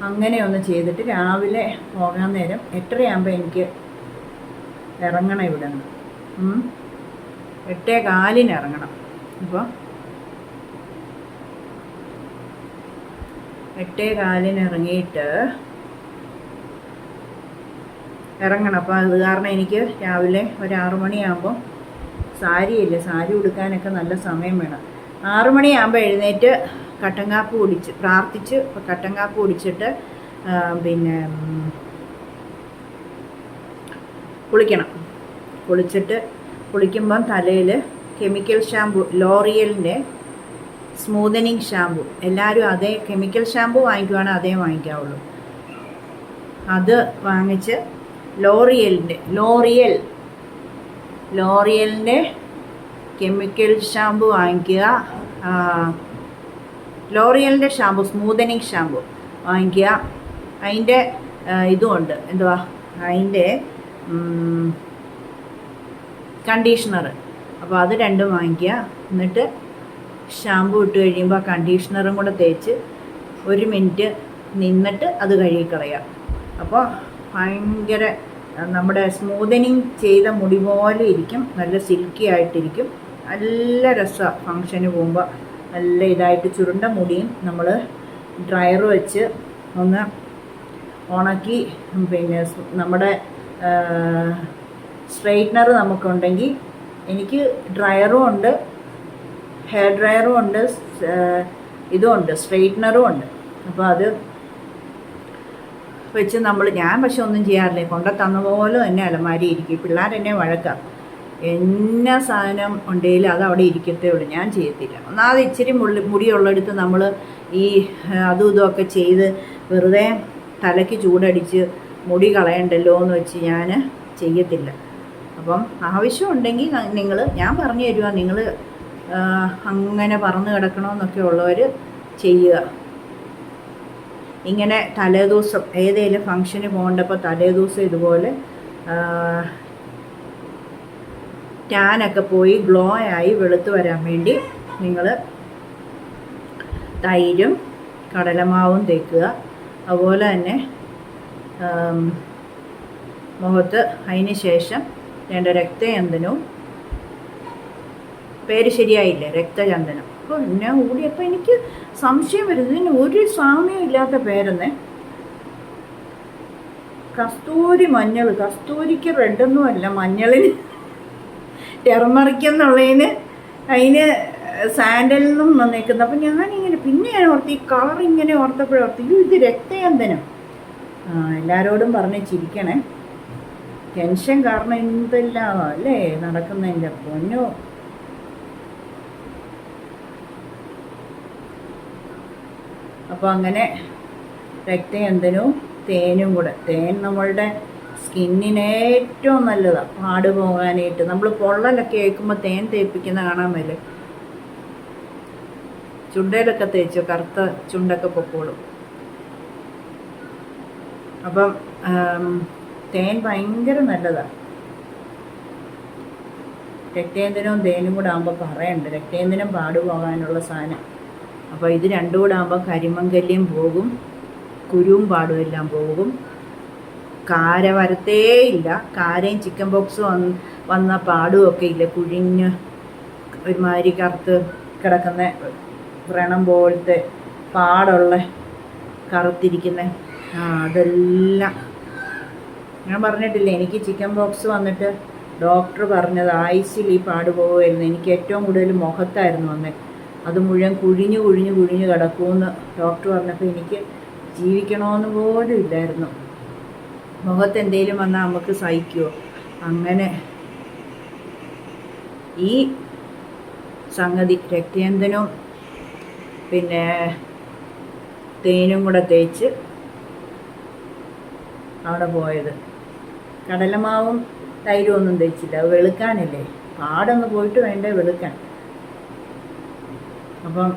അങ്ങനെ ഒന്ന് ചെയ്തിട്ട് രാവിലെ പോകാൻ നേരം 8:30 എനിക്ക് ഇറങ്ങണം ഇവിടെ നിന്ന്. 8:15 ഇറങ്ങണം. അപ്പോൾ 8:15 ഇറങ്ങിയിട്ട് ഇറങ്ങണം. അപ്പോൾ അത് കാരണം എനിക്ക് രാവിലെ ഒരു 6 മണിയാകുമ്പോൾ സാരി ഉടുക്കാനൊക്കെ നല്ല സമയം വേണം. 6 മണിയാകുമ്പോൾ എഴുന്നേറ്റ് കട്ടൻ കാപ്പി പ്രാർത്ഥിച്ച് കട്ടൻ കാപ്പി കുടിച്ചിട്ട് പിന്നെ കുളിക്കുമ്പം തലയിൽ കെമിക്കൽ ഷാമ്പു, ലോറിയലിൻ്റെ സ്മൂതനിങ് ഷാമ്പു, എല്ലാവരും അതേ കെമിക്കൽ ഷാമ്പു വാങ്ങിക്കുവാണെങ്കിൽ അതേ വാങ്ങിക്കാവുള്ളൂ. അത് വാങ്ങിച്ച് ലോറിയലിൻ്റെ കെമിക്കൽ ഷാമ്പു വാങ്ങിക്കുക. ലോറിയലിൻ്റെ ഷാമ്പു, സ്മൂതനിങ് ഷാമ്പു വാങ്ങിക്കുക. അതിൻ്റെ ഇതുമുണ്ട്, അതിൻ്റെ കണ്ടീഷണർ. അപ്പോൾ അത് രണ്ടും വാങ്ങിക്കുക. എന്നിട്ട് ഷാമ്പു ഇട്ട് കഴിയുമ്പോൾ ആ കണ്ടീഷണറും കൂടെ തേച്ച് 1 മിനിറ്റ് നിന്നിട്ട് അത് കഴുകിക്കളയുക. അപ്പോൾ ഭയങ്കര നമ്മുടെ സ്മൂതനിങ് ചെയ്ത മുടി പോലെ ഇരിക്കും, നല്ല സിൽക്കി ആയിട്ടിരിക്കും, നല്ല രസമാണ്. ഫങ്ഷന് പോകുമ്പോൾ നല്ല ഇതായിട്ട് ചുരുണ്ട മുടിയും നമ്മൾ ഡ്രയർ വെച്ച് ഒന്ന് ഉണക്കി, പിന്നെ നമ്മുടെ സ്ട്രെയിറ്റ്നർ നമുക്കുണ്ടെങ്കിൽ, എനിക്ക് ഡ്രയറും ഉണ്ട്, ഹെയർ ഡ്രയറും ഉണ്ട്, ഇതുമുണ്ട്, സ്ട്രെയിറ്റ്നറും ഉണ്ട്. അപ്പോൾ അത് വെച്ച് ഞാൻ പക്ഷെ ഒന്നും ചെയ്യാറില്ല, തന്ന പോലെ തന്നെ അലമാരി ഇരിക്കും. പിള്ളേരെന്നെ വഴക്കാം, എന്നാ സാധനം ഉണ്ടെങ്കിൽ അത് അവിടെ ഇരിക്കത്തേ ഉള്ളൂ, ഞാൻ ചെയ്യത്തില്ല. ഒന്നാമത് ഇച്ചിരി മുടിയുള്ളടുത്ത് നമ്മൾ ഈ അതും ഇതുമൊക്കെ ചെയ്ത് വെറുതെ തലയ്ക്ക് ചൂടടിച്ച് മുടി കളയണ്ടല്ലോ എന്ന് വെച്ച് ഞാൻ ചെയ്യത്തില്ല. അപ്പം ആവശ്യമുണ്ടെങ്കിൽ നിങ്ങൾ, ഞാൻ പറഞ്ഞു തരുക, നിങ്ങൾ അങ്ങനെ പറന്ന് കിടക്കണമെന്നൊക്കെ ഉള്ളവർ ചെയ്യുക. ഇങ്ങനെ തലേദിവസം ഏതെങ്കിലും ഫംഗ്ഷന് പോകേണ്ടപ്പോൾ തലേദിവസം ഇതുപോലെ ടാനൊക്കെ പോയി ഗ്ലോ ആയി വെളുത്ത് വരാൻ വേണ്ടി നിങ്ങൾ തൈരും കടലമാവും തേക്കുക. അതുപോലെ തന്നെ മുഖത്ത് അതിന് ശേഷം രക്തചന്ദനവും, പേര് ശരിയായില്ലേ, രക്തചന്ദനം. അപ്പോൾ ഞാൻ കൂടിയപ്പോൾ എനിക്ക് സംശയം വരുന്നത്, ഇതിന് ഒരു സാമ്യം ഇല്ലാത്ത പേരെന്നേ. കസ്തൂരി മഞ്ഞൾ, കസ്തൂരിക്ക് റെഡൊന്നും അല്ല, മഞ്ഞളിന് ടെർമറിക്കെന്നുള്ളതിന് അതിന് സാൻഡലിൽ നിന്നും വന്നേക്കുന്നത്. അപ്പം ഞാനിങ്ങനെ പിന്നെ ഞാൻ ഓർത്ത്, ഈ കളർ ഇങ്ങനെ ഓർത്തപ്പോഴോർത്ത് ഇത് രക്തചന്ദനം. എല്ലാവരോടും പറഞ്ഞ് ചിരിക്കണേ, ടെൻഷൻ കാരണം എന്തെല്ലാം അല്ലേ നടക്കുന്നതിൻ്റെ പൊന്നോ. അപ്പോൾ അങ്ങനെ രക്തചന്ദനവും തേനും കൂടെ, തേൻ നമ്മളുടെ സ്കിന്നിന് ഏറ്റവും നല്ലതാണ് പാട് പോകാനായിട്ട്. നമ്മൾ പൊള്ളലൊക്കെ കേൾക്കുമ്പോൾ തേൻ തേപ്പിക്കുന്ന കാണാൻ മേലെ, ചുണ്ടയിലൊക്കെ തേച്ചു കറുത്ത ചുണ്ടൊക്കെ പൊക്കോളും. അപ്പം തേൻ ഭയങ്കര നല്ലതാണ്. രക്തചന്ദനവും തേനും കൂടെ ആകുമ്പോൾ പറയണ്ട, രക്തചന്ദനം പാട് പോകാനുള്ള സാധനം. അപ്പോൾ ഇത് രണ്ടും കൂടെ ആകുമ്പോൾ കരിമങ്കല്യം പോകും, കുരുവും പാടും എല്ലാം പോകും. കാര വരത്തേയില്ല. കാരയും ചിക്കൻ ബോക്സ് വന്ന പാടുമൊക്കെ ഇല്ല, കുഴിഞ്ഞ് ഒരുമാതിരി കറുത്ത് കിടക്കുന്ന വ്രണം പോലത്തെ പാടുള്ള കറുത്തിരിക്കുന്ന അതെല്ലാം ഞാൻ പറഞ്ഞിട്ടില്ലേ, എനിക്ക് ചിക്കൻ ബോക്സ് വന്നിട്ട് ഡോക്ടർ പറഞ്ഞത് ആയുസ്സിൽ ഈ പാട് പോകുമായിരുന്നു. എനിക്ക് ഏറ്റവും കൂടുതൽ മുഖത്തായിരുന്നു വന്നത്. അത് മുഴുവൻ കുഴിഞ്ഞു കുഴിഞ്ഞു കുഴിഞ്ഞു കിടക്കുമെന്ന് ഡോക്ടർ പറഞ്ഞപ്പോൾ എനിക്ക് ജീവിക്കണമെന്ന് പോലും ഇല്ലായിരുന്നു. മുഖത്ത് എന്തെങ്കിലും വന്നാൽ നമുക്ക് സഹിക്കുമോ? അങ്ങനെ ഈ സംഗതി രക്തചന്ദനവും പിന്നെ തേനും കൂടെ തേച്ച് അവിടെ പോയത്. കടലമാവും തൈരും ഒന്നും തേച്ചില്ല, അത് വെളുക്കാനല്ലേ, പാടൊന്ന് പോയിട്ട് വേണ്ടേ വെളുക്കാൻ. അപ്പം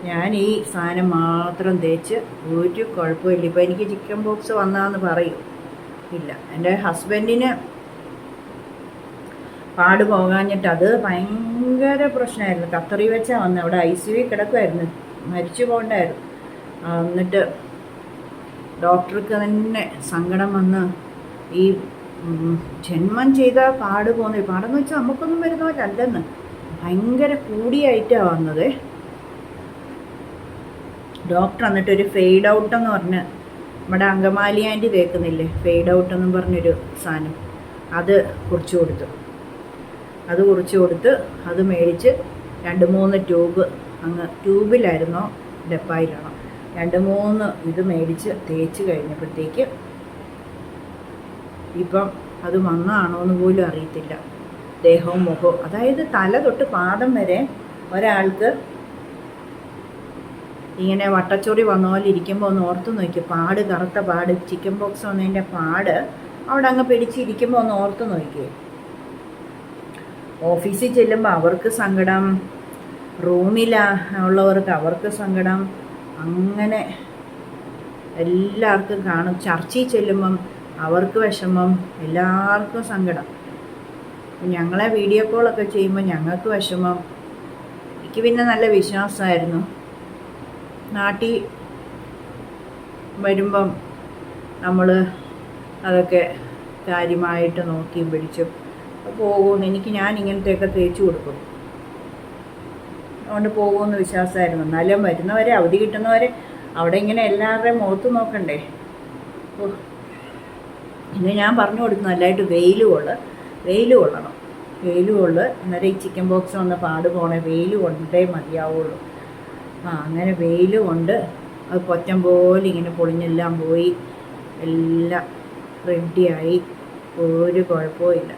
ഞാൻ ഈ സാധനം മാത്രം തേച്ച് ഒരു കുഴപ്പമില്ല. ഇപ്പം എനിക്ക് ചിക്കൻ ബോക്സ് വന്നതെന്ന് പറയും ഇല്ല. എൻ്റെ ഹസ്ബൻഡിന് പാട് പോകാഞ്ഞിട്ട് അത് ഭയങ്കര പ്രശ്നമായിരുന്നു. കത്തറി വെച്ചാൽ വന്നത്, അവിടെ ICU കിടക്കുമായിരുന്നു, മരിച്ചു പോകണ്ടായിരുന്നു. എന്നിട്ട് ഡോക്ടർക്ക് തന്നെ സങ്കടം വന്ന് ഈ ജന്മം ചെയ്ത പാട് പോകുന്നത്, പാടെന്ന് വെച്ചാൽ നമുക്കൊന്നും വരുന്നവരല്ലെന്ന്, ഭയങ്കര കൂടിയായിട്ടാണ് വന്നത്. ഡോക്ടർ എന്നിട്ടൊരു ഫെയ്ഡ് ഔട്ട് എന്ന് പറഞ്ഞ് നമ്മുടെ അങ്കമാലി ആൻറ്റി തേക്കുന്നില്ലേ, ഫെയ്ഡ് ഔട്ട് എന്നും പറഞ്ഞൊരു സാധനം, അത് കുറിച്ച് കൊടുത്തു. അത് മേടിച്ച് 2-3 ട്യൂബ്, അങ്ങ് ട്യൂബിലായിരുന്നോ ഡപ്പായിലാണോ 2-3 ഇത് മേടിച്ച് തേച്ച് കഴിഞ്ഞപ്പോഴത്തേക്ക് ഇപ്പം അത് വന്നാണോ എന്ന് പോലും അറിയത്തില്ല. ദേഹവും മുഖവും, അതായത് തല തൊട്ട് പാദം വരെ ഒരാൾക്ക് ഇങ്ങനെ വട്ടച്ചൊറി വന്ന പോലെ ഇരിക്കുമ്പോൾ ഒന്ന് ഓർത്ത് നോക്കി, പാട്, കറുത്ത പാട്, ചിക്കൻ ബോക്സ് വന്നതിൻ്റെ പാട് അവിടെ അങ്ങ് പിടിച്ചിരിക്കുമ്പോൾ ഒന്ന് ഓർത്ത് നോക്കി. ഓഫീസിൽ ചെല്ലുമ്പോൾ അവർക്ക് സങ്കടം, റൂമിലുള്ളവർക്ക് അവർക്ക് സങ്കടം, അങ്ങനെ എല്ലാവർക്കും കാണും. ചർച്ചിൽ ചെല്ലുമ്പം അവർക്ക് വിഷമം, എല്ലാവർക്കും സങ്കടം. ഞങ്ങളെ വീഡിയോ കോളൊക്കെ ചെയ്യുമ്പോൾ ഞങ്ങൾക്ക് വിഷമം. എനിക്ക് പിന്നെ നല്ല വിശ്വാസമായിരുന്നു. നാട്ടിൽ വരുമ്പം നമ്മൾ അതൊക്കെ കാര്യമായിട്ട് നോക്കി പിടിച്ചു പോകുമെന്ന് ഞാൻ ഇങ്ങനത്തെയൊക്കെ തേച്ച് കൊടുക്കും, അതുകൊണ്ട് പോകുമെന്ന് വിശ്വാസമായിരുന്നു. എന്നാലും വരുന്നവരെ, അവധി കിട്ടുന്നവരെ അവിടെ ഇങ്ങനെ എല്ലാവരുടെയും മുഖത്ത് നോക്കണ്ടേ. ഇന്ന് ഞാൻ പറഞ്ഞു കൊടുത്തു, നല്ലതായിട്ട് വെയിൽ കൊള്ളണം, അന്നേരം ഈ ചിക്കൻ ബോക്സ് വന്ന പാട് പോണേ വെയിൽ കൊണ്ടേ മതിയാവുള്ളൂ. അങ്ങനെ വെയിൽ കൊണ്ട് അത് പൊറ്റം പോലെ ഇങ്ങനെ പൊളിഞ്ഞെല്ലാം പോയി, എല്ലാം റെഡിയായി, ഒരു കുഴപ്പമില്ല.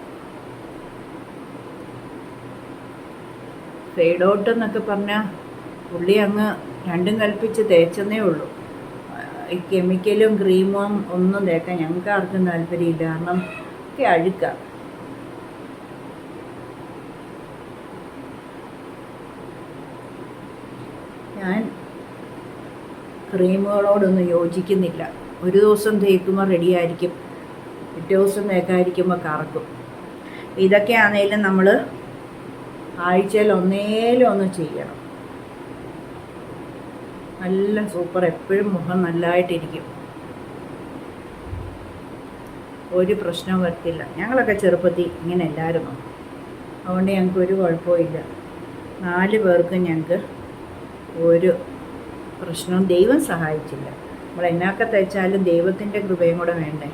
ഫെയ്ഡ് ഔട്ട് എന്നൊക്കെ പറഞ്ഞാൽ പുള്ളി അങ്ങ് രണ്ടും കൽപ്പിച്ച് തേച്ചെന്നേ ഉള്ളൂ. ഈ കെമിക്കലും ക്രീമും ഒന്നും തേക്കാൻ ഞങ്ങൾക്ക് ആർക്കും താല്പര്യമില്ല, കാരണം ഒക്കെ അഴുക്കാം. ഞാൻ ക്രീമുകളോടൊന്നും യോജിക്കുന്നില്ല. ഒരു ദിവസം തേക്കുമ്പോൾ റെഡിയായിരിക്കും, പിറ്റേ ദിവസം തേക്കാതിരിക്കുമ്പോൾ കറക്കും. ഇതൊക്കെ ആണെങ്കിലും നമ്മൾ ആഴ്ചയിൽ ഒന്നേലും ഒന്ന് ചെയ്യണം. നല്ല സൂപ്പർ, എപ്പോഴും മുഖം നല്ലതായിട്ടിരിക്കും, ഒരു പ്രശ്നവും വരത്തില്ല. ഞങ്ങളൊക്കെ ചെറുപ്പത്തിൽ ഇങ്ങനെ അല്ലായിരുന്നു, അതുകൊണ്ട് ഞങ്ങൾക്ക് ഒരു കുഴപ്പമില്ല. 4 പേർക്കും ഞങ്ങൾക്ക് ഒരു പ്രശ്നവും ദൈവം സഹായിച്ചില്ല. നമ്മൾ എന്നാക്കെ തയ്ച്ചാലും ദൈവത്തിൻ്റെ കൃപയും കൂടെ വേണ്ടേ.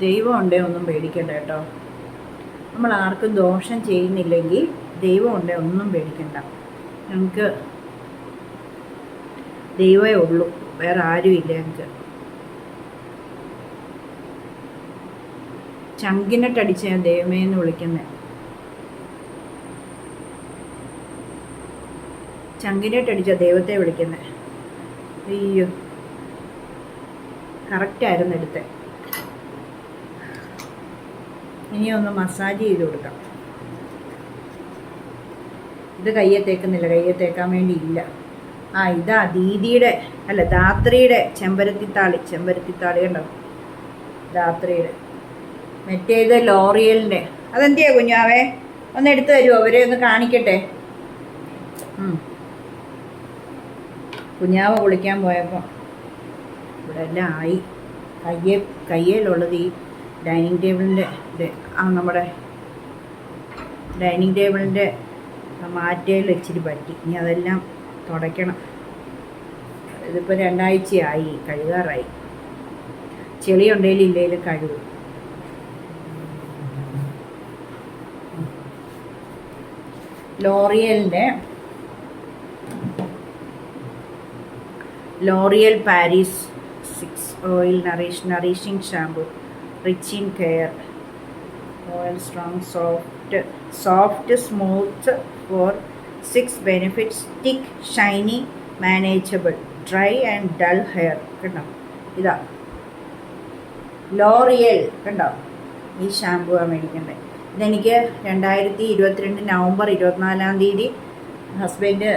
ദൈവം ഉണ്ടേ ഒന്നും പേടിക്കണ്ട കേട്ടോ. നമ്മൾ ആർക്കും ദോഷം ചെയ്യുന്നില്ലെങ്കിൽ ദൈവം ഉണ്ടേ ഒന്നും പേടിക്കണ്ട. ഞങ്ങൾക്ക് ദൈവമേ ഉള്ളൂ, വേറെ ആരുമില്ല. ഞങ്ങൾക്ക് ചങ്കിനിട്ടടിച്ച് ഞാൻ ദൈവമേ എന്ന് വിളിക്കുന്നത്. ചങ്കിനിട്ടടിച്ച ദൈവത്തെ വിളിക്കുന്നത്. അയ്യോ, കറക്റ്റായിരുന്നു എടുത്തേ. ഇനി ഒന്ന് മസാജ് ചെയ്ത് കൊടുക്കാം. ഇത് കയ്യെ തേക്കുന്നില്ല, കയ്യെ തേക്കാൻ വേണ്ടി ഇല്ല. ഇതാ ദീദിയുടെ അല്ല ധാത്രിയുടെ ചെമ്പരത്തിത്താളി കണ്ടോ, ധാത്രിയുടെ. മറ്റേത് ലോറിയലിൻ്റെ. അതെന്തിയാ കുഞ്ഞാവേ, ഒന്ന് എടുത്തു തരുമോ? അവരെ ഒന്ന് കാണിക്കട്ടെ. കുഞ്ഞാവ കുളിക്കാൻ പോയപ്പോൾ ഇവിടെ എല്ലാം ആയി. കയ്യേലുള്ളത് ഈ ഡൈനിങ് ടേബിളിൻ്റെ നമ്മുടെ ഡൈനിങ് ടേബിളിൻ്റെ മാറ്റയിൽ ഇച്ചിരി പറ്റി. ഇനി അതെല്ലാം തുടയ്ക്കണം. ഇതിപ്പോൾ 2 ആഴ്ചയായി, കഴുകാറായി. ചെളി ഉണ്ടെങ്കിലും ഇല്ലെങ്കിലും കഴുകും. L'Oréal Paris 6 oil nourishing shampoo, rich in care, oil strong, soft smooth for 6 benefits, thick shiny manageable, dry and dull hair. കണ്ടോ, ഇതാ ലോറിയൽ. കണ്ടോ, ഈ ഷാമ്പുവാണ് മേടിക്കേണ്ടത്. ഇതെനിക്ക് 2022 നവംബർ 24 ഹസ്ബൻഡ്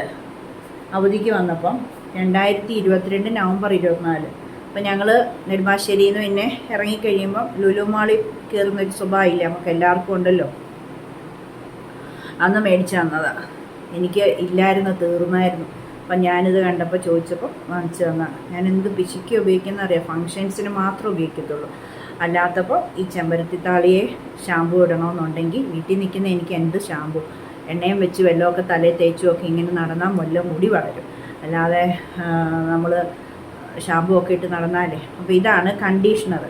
അവധിക്ക് വന്നപ്പം 2022 നവംബർ 24. അപ്പം ഞങ്ങൾ നെടുമ്പാശ്ശേരിയിൽ നിന്ന് പിന്നെ ഇറങ്ങിക്കഴിയുമ്പം ലുലു മാളിൽ കയറുന്നൊരു സ്വഭാവമില്ല, നമുക്ക് എല്ലാവർക്കും ഉണ്ടല്ലോ. അന്ന് മേടിച്ചു തന്നതാണ്. എനിക്ക് ഇല്ലായിരുന്നു, തീർന്നായിരുന്നു. അപ്പം ഞാനിത് കണ്ടപ്പോൾ ചോദിച്ചപ്പോൾ വാങ്ങിച്ചു തന്നതാണ്. ഞാൻ എന്ത് പിശുക്കി ഉപയോഗിക്കുന്ന അറിയാം, ഫങ്ഷൻസിന് മാത്രമേ ഉപയോഗിക്കത്തുള്ളൂ. അല്ലാത്തപ്പോൾ ഈ ചെമ്പരത്തിത്താളിയെ ഷാമ്പു ഇടണമെന്നുണ്ടെങ്കിൽ വീട്ടിൽ നിൽക്കുന്ന എനിക്ക് എന്ത് ഷാമ്പു എണ്ണയും വെച്ച് വെള്ളമൊക്കെ തലയിൽ തേച്ചുമൊക്കെ ഇങ്ങനെ നടന്നാൽ മുടി വളരും. അല്ലാതെ നമ്മൾ ഷാമ്പു ഒക്കെ ഇട്ട് നടന്നാലേ. അപ്പോൾ ഇതാണ് കണ്ടീഷണർ,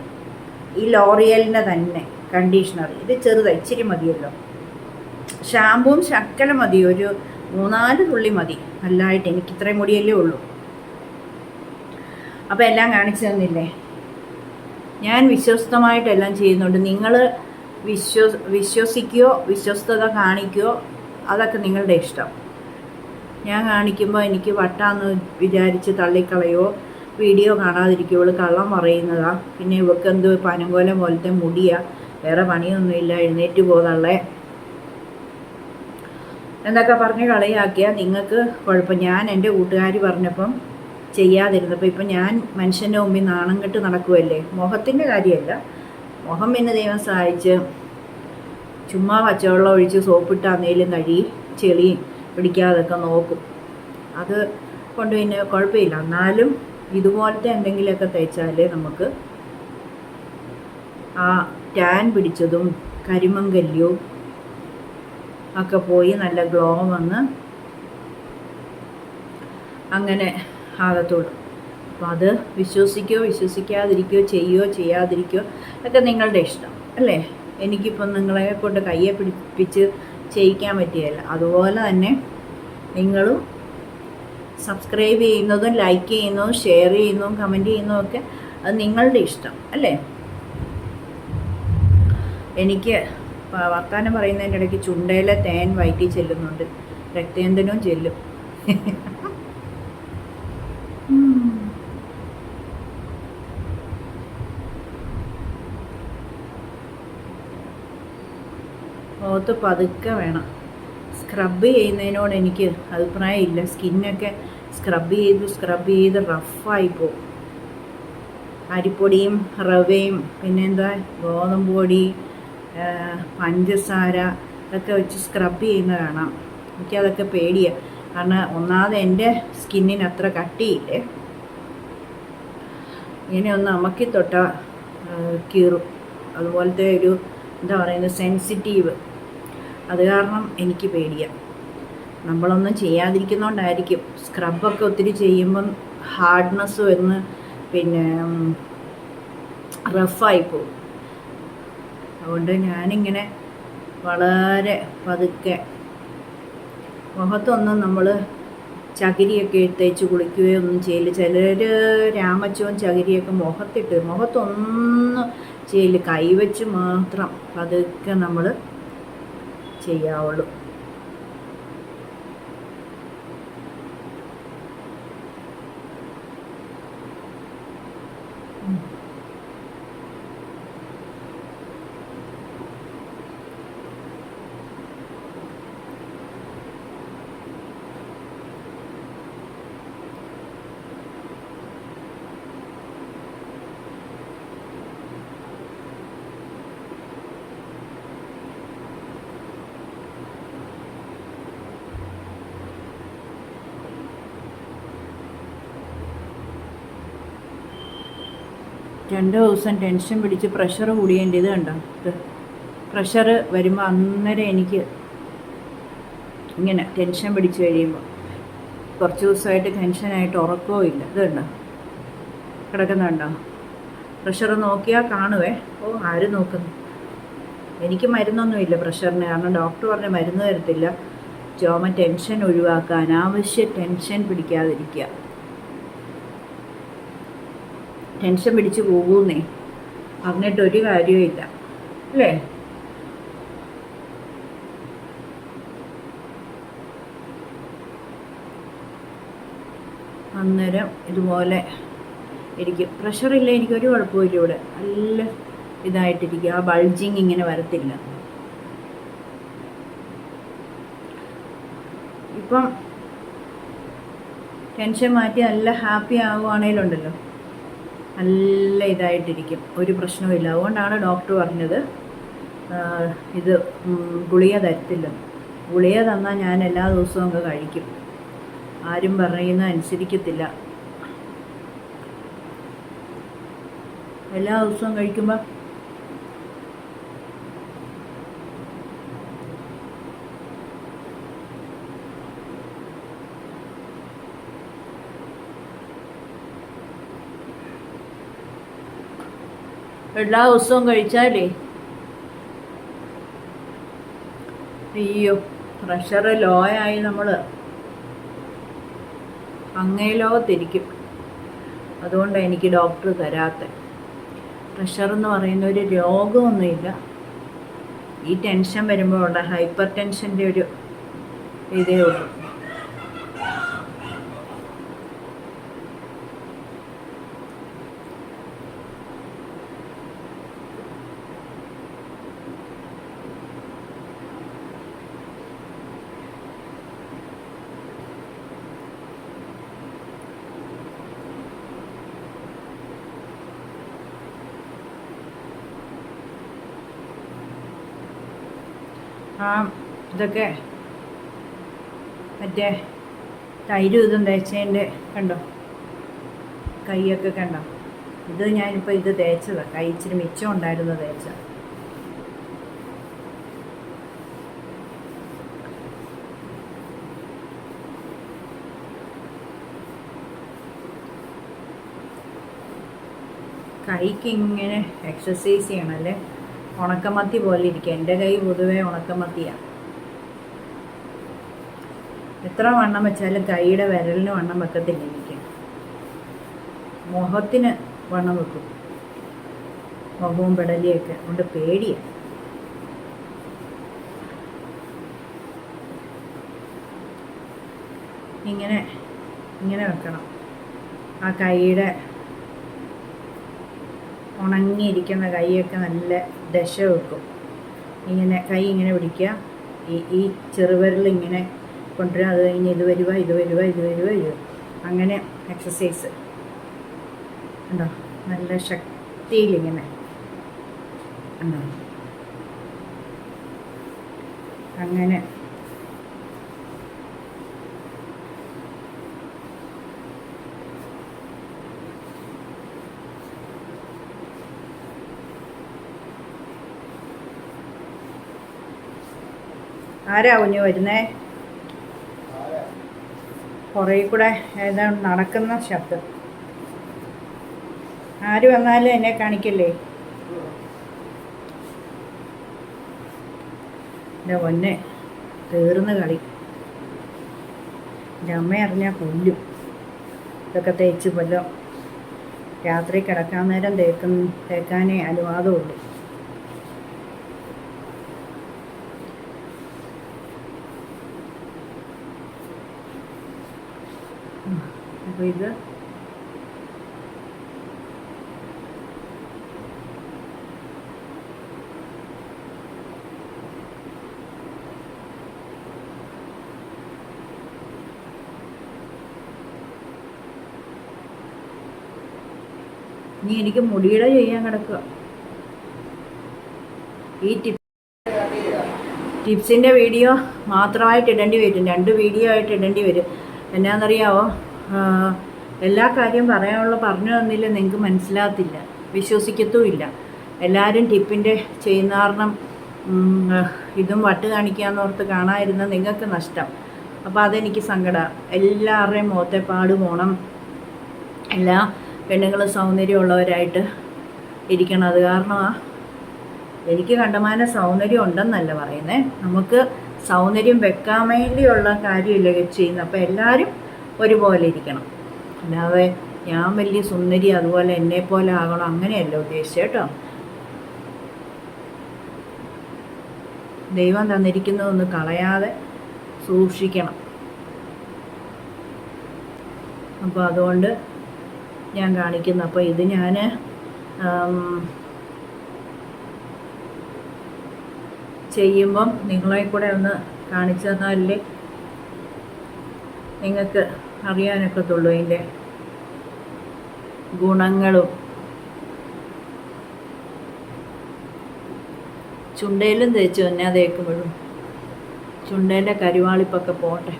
ഈ ലോറിയലിൻ്റെ തന്നെ കണ്ടീഷണർ. ഇത് ചെറുതാണ്, ഇച്ചിരി മതിയല്ലോ. ഷാമ്പുവും ശക്കല മതി, ഒരു 3-4 തുള്ളി മതി. നല്ലതായിട്ട് എനിക്ക് ഇത്രയും മുടിയല്ലേ ഉള്ളൂ. അപ്പോൾ എല്ലാം കാണിച്ചു തന്നില്ലേ. ഞാൻ വിശ്വസ്തമായിട്ടെല്ലാം ചെയ്യുന്നുണ്ട്. നിങ്ങൾ വിശ്വസിക്കുകയോ വിശ്വസ്തത കാണിക്കുകയോ അതൊക്കെ നിങ്ങളുടെ ഇഷ്ടം. ഞാൻ കാണിക്കുമ്പോൾ എനിക്ക് വട്ടാന്ന് വിചാരിച്ച് തള്ളിക്കളയോ വീഡിയോ കാണാതിരിക്കുമ്പോൾ കള്ളം പറയുന്നതാ. പിന്നെ ഇവർക്ക് എന്ത് പനങ്കോലം പോലത്തെ മുടിയാ, വേറെ പണിയൊന്നുമില്ല, എഴുന്നേറ്റ് പോകുന്നുള്ളേ എന്നൊക്കെ പറഞ്ഞ് കളിയാക്കിയാൽ നിങ്ങൾക്ക് കുഴപ്പം. ഞാൻ എൻ്റെ കൂട്ടുകാർ പറഞ്ഞപ്പം ചെയ്യാതിരുന്നപ്പോൾ ഇപ്പം ഞാൻ മനുഷ്യൻ്റെ മുമ്പിൽ നാണം കെട്ട് നടക്കുമല്ലേ. മുഖത്തിൻ്റെ കാര്യമല്ല, മുഖം പിന്നെ ദൈവം സഹായിച്ച് ചുമ്മാ പച്ചവെള്ളം ഒഴിച്ച് സോപ്പിട്ടാന്നേലും കഴുകി ചെളി പിടിക്കാതൊക്കെ നോക്കും. അത് കൊണ്ട് പിന്നെ കുഴപ്പമില്ല. എന്നാലും ഇതുപോലത്തെ എന്തെങ്കിലുമൊക്കെ തേച്ചാലേ നമുക്ക് ആ ടാൻ പിടിച്ചതും കരിമങ്കല്ലും ഒക്കെ പോയി നല്ല ഗ്ലോ വന്ന് അങ്ങനെ ആകത്തുള്ളൂ. അപ്പോൾ അത് വിശ്വസിക്കുകയോ വിശ്വസിക്കാതിരിക്കുകയോ ചെയ്യുകയോ ചെയ്യാതിരിക്കുകയോ ഒക്കെ നിങ്ങളുടെ ഇഷ്ടം അല്ലേ. എനിക്കിപ്പം നിങ്ങളെ കൊണ്ട് കയ്യെ പിടിപ്പിച്ച് ചെയ്യിക്കാൻ പറ്റിയല്ല. അതുപോലെ തന്നെ നിങ്ങളും സബ്സ്ക്രൈബ് ചെയ്യുന്നതും ലൈക്ക് ചെയ്യുന്നതും ഷെയർ ചെയ്യുന്നതും കമൻറ്റ് ചെയ്യുന്നതും ഒക്കെ അത് നിങ്ങളുടെ ഇഷ്ടം അല്ലേ. എനിക്ക് വർത്താനം പറയുന്നതിൻ്റെ ഇടയ്ക്ക് ചുണ്ടയിലെ തേൻ വയറ്റിൽ ചെല്ലുന്നുണ്ട്. രക്തേന്ദ്രനും ചെല്ലും. മുഖത്ത് പതുക്കെ വേണം. സ്ക്രബ് ചെയ്യുന്നതിനോട് എനിക്ക് അഭിപ്രായമില്ല. സ്കിന്നൊക്കെ സ്ക്രബ് ചെയ്ത് റഫായി പോകും. അരിപ്പൊടിയും റവയും പിന്നെന്താ ഗോതമ്പ് പൊടി, പഞ്ചസാര ഇതൊക്കെ വെച്ച് സ്ക്രബ് ചെയ്യുന്ന കാണാം. എനിക്കതൊക്കെ പേടിയാണ്. കാരണം ഒന്നാമത് എൻ്റെ സ്കിന്നിന് അത്ര കട്ടിയില്ലേ. ഇങ്ങനെ ഒന്ന് അമക്കി തൊട്ട കീറും. അതുപോലത്തെ ഒരു എന്താ പറയുന്നത് സെൻസിറ്റീവ്. അത് കാരണം എനിക്ക് പേടിയാണ്. നമ്മളൊന്നും ചെയ്യാതിരിക്കുന്നതുകൊണ്ടായിരിക്കും. സ്ക്രബൊക്കെ ഒത്തിരി ചെയ്യുമ്പം ഹാർഡ്നെസ് വന്ന് പിന്നെ റഫായി പോകും. അതുകൊണ്ട് ഞാനിങ്ങനെ വളരെ പതുക്കെ മുഖത്തൊന്നും നമ്മൾ ചകിരിയൊക്കെ തേച്ച് കുളിക്കുകയോ ഒന്നും ചെയ്യില്ല. ചിലർ രാമച്ചവും ചകിരിയൊക്കെ മുഖത്തൊന്നും ചെയ്യില്ല. കൈവച്ച് മാത്രം പതുക്കെ നമ്മൾ ചെയ്യാവുള്ളൂ. രണ്ട് ദിവസം ടെൻഷൻ പിടിച്ച് പ്രഷർ കൂടിയേണ്ടത് കണ്ടോ. ഇത് പ്രഷർ വരുമ്പോൾ അന്നേരം എനിക്ക് ഇങ്ങനെ ടെൻഷൻ പിടിച്ച് കഴിയുമ്പോൾ കുറച്ച് ദിവസമായിട്ട് ടെൻഷനായിട്ട് ഉറക്കവും ഇല്ല. ഇത് കണ്ടോ കിടക്കുന്നുണ്ടോ. പ്രഷർ നോക്കിയാൽ കാണുവേ. ആരും നോക്കുന്നു. എനിക്ക് മരുന്നൊന്നുമില്ല പ്രഷറിന്. കാരണം ഡോക്ടർ പറഞ്ഞ മരുന്ന് തരത്തില്ല. ടെൻഷൻ ഒഴിവാക്കാൻ, അനാവശ്യ ടെൻഷൻ പിടിക്കാതിരിക്കുക. ടെൻഷൻ പിടിച്ച് പോകുന്നേ പറഞ്ഞിട്ടൊരു കാര്യവുമില്ല അല്ലേ. അന്നേരം ഇതുപോലെ ഇരിക്കും. പ്രഷറില്ല, എനിക്കൊരു കുഴപ്പമില്ല. ഇവിടെ നല്ല ഇതായിട്ടിരിക്കും. ആ ബൾജിങ് ഇങ്ങനെ വരത്തില്ല. ഇപ്പം ടെൻഷൻ മാറ്റി നല്ല ഹാപ്പി ആവുകയാണേലുണ്ടല്ലോ നല്ല ഇതായിട്ടിരിക്കും. ഒരു പ്രശ്നവുമില്ല. അതുകൊണ്ടാണ് ഡോക്ടർ പറഞ്ഞത് ഇത് ഗുളിക തരത്തില്ല. ഗുളിക തന്നാൽ ഞാൻ എല്ലാ ദിവസവും അങ്ങ് കഴിക്കും. ആരും പറയുന്നത് അനുസരിക്കത്തില്ല. എല്ലാ ദിവസവും കഴിക്കുമ്പോൾ എല്ലാ ദിവസവും കഴിച്ചാലേ അയ്യോ പ്രഷർ ലോ ആയി നമ്മൾ അങ്ങേ ലോകത്തിരിക്കും. അതുകൊണ്ടാണ് എനിക്ക് ഡോക്ടർ തരാത്തത്. പ്രഷർ എന്ന് പറയുന്ന ഒരു രോഗമൊന്നുമില്ല. ഈ ടെൻഷൻ വരുമ്പോൾ ഉള്ള ഹൈപ്പർ ടെൻഷൻ്റെ ഒരു ഇതേ ഉള്ളൂ. ഇതൊക്കെ മറ്റേ തൈരും ഇതും തേച്ചതിൻ്റെ കണ്ടോ കൈയൊക്കെ കണ്ടോ. ഇത് ഞാനിപ്പോൾ ഇത് തേച്ചതാണ്. കൈ ഇച്ചിരി മിച്ചം ഉണ്ടായിരുന്നു തേച്ച. കൈക്ക് ഇങ്ങനെ എക്സസൈസ് ചെയ്യണമല്ലേ. ഉണക്കമത്തി പോലെ ഇരിക്കുക. എൻ്റെ കൈ പൊതുവേ ഉണക്കമത്തിയാണ്. എത്ര വണ്ണം വെച്ചാലും കൈയുടെ വിരലിന് വണ്ണം വെക്കത്തില്ല എനിക്ക്. മുഖത്തിന് വണ്ണം വെക്കും. മുഖവും പെടലിയൊക്കെ കൊണ്ട് പേടിയാണ്. ഇങ്ങനെ ഇങ്ങനെ വെക്കണം. ആ കൈയുടെ ഉണങ്ങിയിരിക്കുന്ന കൈയൊക്കെ നല്ല ദശ വെക്കും. ഇങ്ങനെ കൈ ഇങ്ങനെ പിടിക്കുക, ഈ ചെറുവിരൽ ഇങ്ങനെ കൊണ്ടുവരിക. അത് കഴിഞ്ഞ് ഇത് വരുക, ഇത് വരുക, ഇത് വരുക, ഇത് അങ്ങനെ എക്സസൈസ് ഉണ്ടോ. നല്ല ശക്തിയിലിങ്ങനെ ഉണ്ടോ. അങ്ങനെ ആരാ കുഞ്ഞു വരുന്നേ? പുറകിൽ കൂടെ ഏതാണ് നടക്കുന്ന ശബ്ദം. ആര് വന്നാലും എന്നെ കാണിക്കല്ലേ. എൻ്റെ പൊന്നെ, തീർന്ന് കളി. എൻ്റെ അമ്മ അറിഞ്ഞാൽ കൊല്ലും. ഇതൊക്കെ തേച്ച് കൊല്ലും. രാത്രി കിടക്കാൻ നേരം തേക്കാനേ അനുവാദമുള്ളൂ. അപ്പോൾ ഇത് ഇനി എനിക്ക് മുടിയുടെ ചെയ്യാൻ കിടക്കുക. ഈ ടിപ്സിൻ്റെ വീഡിയോ മാത്രമായിട്ട് ഇടേണ്ടി വരും. 2 വീഡിയോ ആയിട്ട് ഇടേണ്ടി വരും. എന്നാണെന്നറിയാമോ, എല്ലാ കാര്യം പറഞ്ഞു തന്നില്ല, നിങ്ങൾക്ക് മനസ്സിലാകത്തില്ല, വിശ്വസിക്കത്തുമില്ല. എല്ലാവരും ടിപ്പിൻ്റെ ചെയ്യുന്ന കാരണം ഇതും വട്ട് കാണിക്കാമെന്നോർത്ത് കാണാതിരുന്ന നിങ്ങൾക്ക് നഷ്ടം. അപ്പോൾ അതെനിക്ക് സങ്കടമാണ്. എല്ലാവരുടെയും മുഖത്തെ പാട് പോകണം. എല്ലാ പെണ്ണുങ്ങളും സൗന്ദര്യമുള്ളവരായിട്ട് ഇരിക്കണം. അത് കാരണമാണ് എനിക്ക് കണ്ടമാന സൗന്ദര്യം ഉണ്ടെന്നല്ല പറയുന്നത്. നമുക്ക് സൗന്ദര്യം വെക്കാൻ വേണ്ടിയുള്ള കാര്യമില്ല ചെയ്യുന്നത്. അപ്പോൾ എല്ലാവരും ഒരുപോലെ ഇരിക്കണം. അല്ലാതെ ഞാൻ വലിയ സുന്ദരി അതുപോലെ എന്നെപ്പോലെ ആകണം അങ്ങനെയല്ല ഉദ്ദേശിച്ചത് കേട്ടോ. ദൈവം തന്നിരിക്കുന്നതൊന്ന് കളയാതെ സൂക്ഷിക്കണം. അപ്പോൾ അതുകൊണ്ട് ഞാൻ കാണിക്കുന്നു. അപ്പോൾ ഇത് ഞാൻ ചെയ്യുമ്പം നിങ്ങളെ കൂടെ ഒന്ന് കാണിച്ചു തന്നാലേ നിങ്ങൾക്ക് അറിയാനൊക്കത്തുള്ളൂ അതിൻ്റെ ഗുണങ്ങളും. ചുണ്ടയിലും തേച്ച് തന്നെ തേക്കുമ്പോഴും ചുണ്ടേൻ്റെ കരുവാളിപ്പൊക്കെ പോട്ടെ.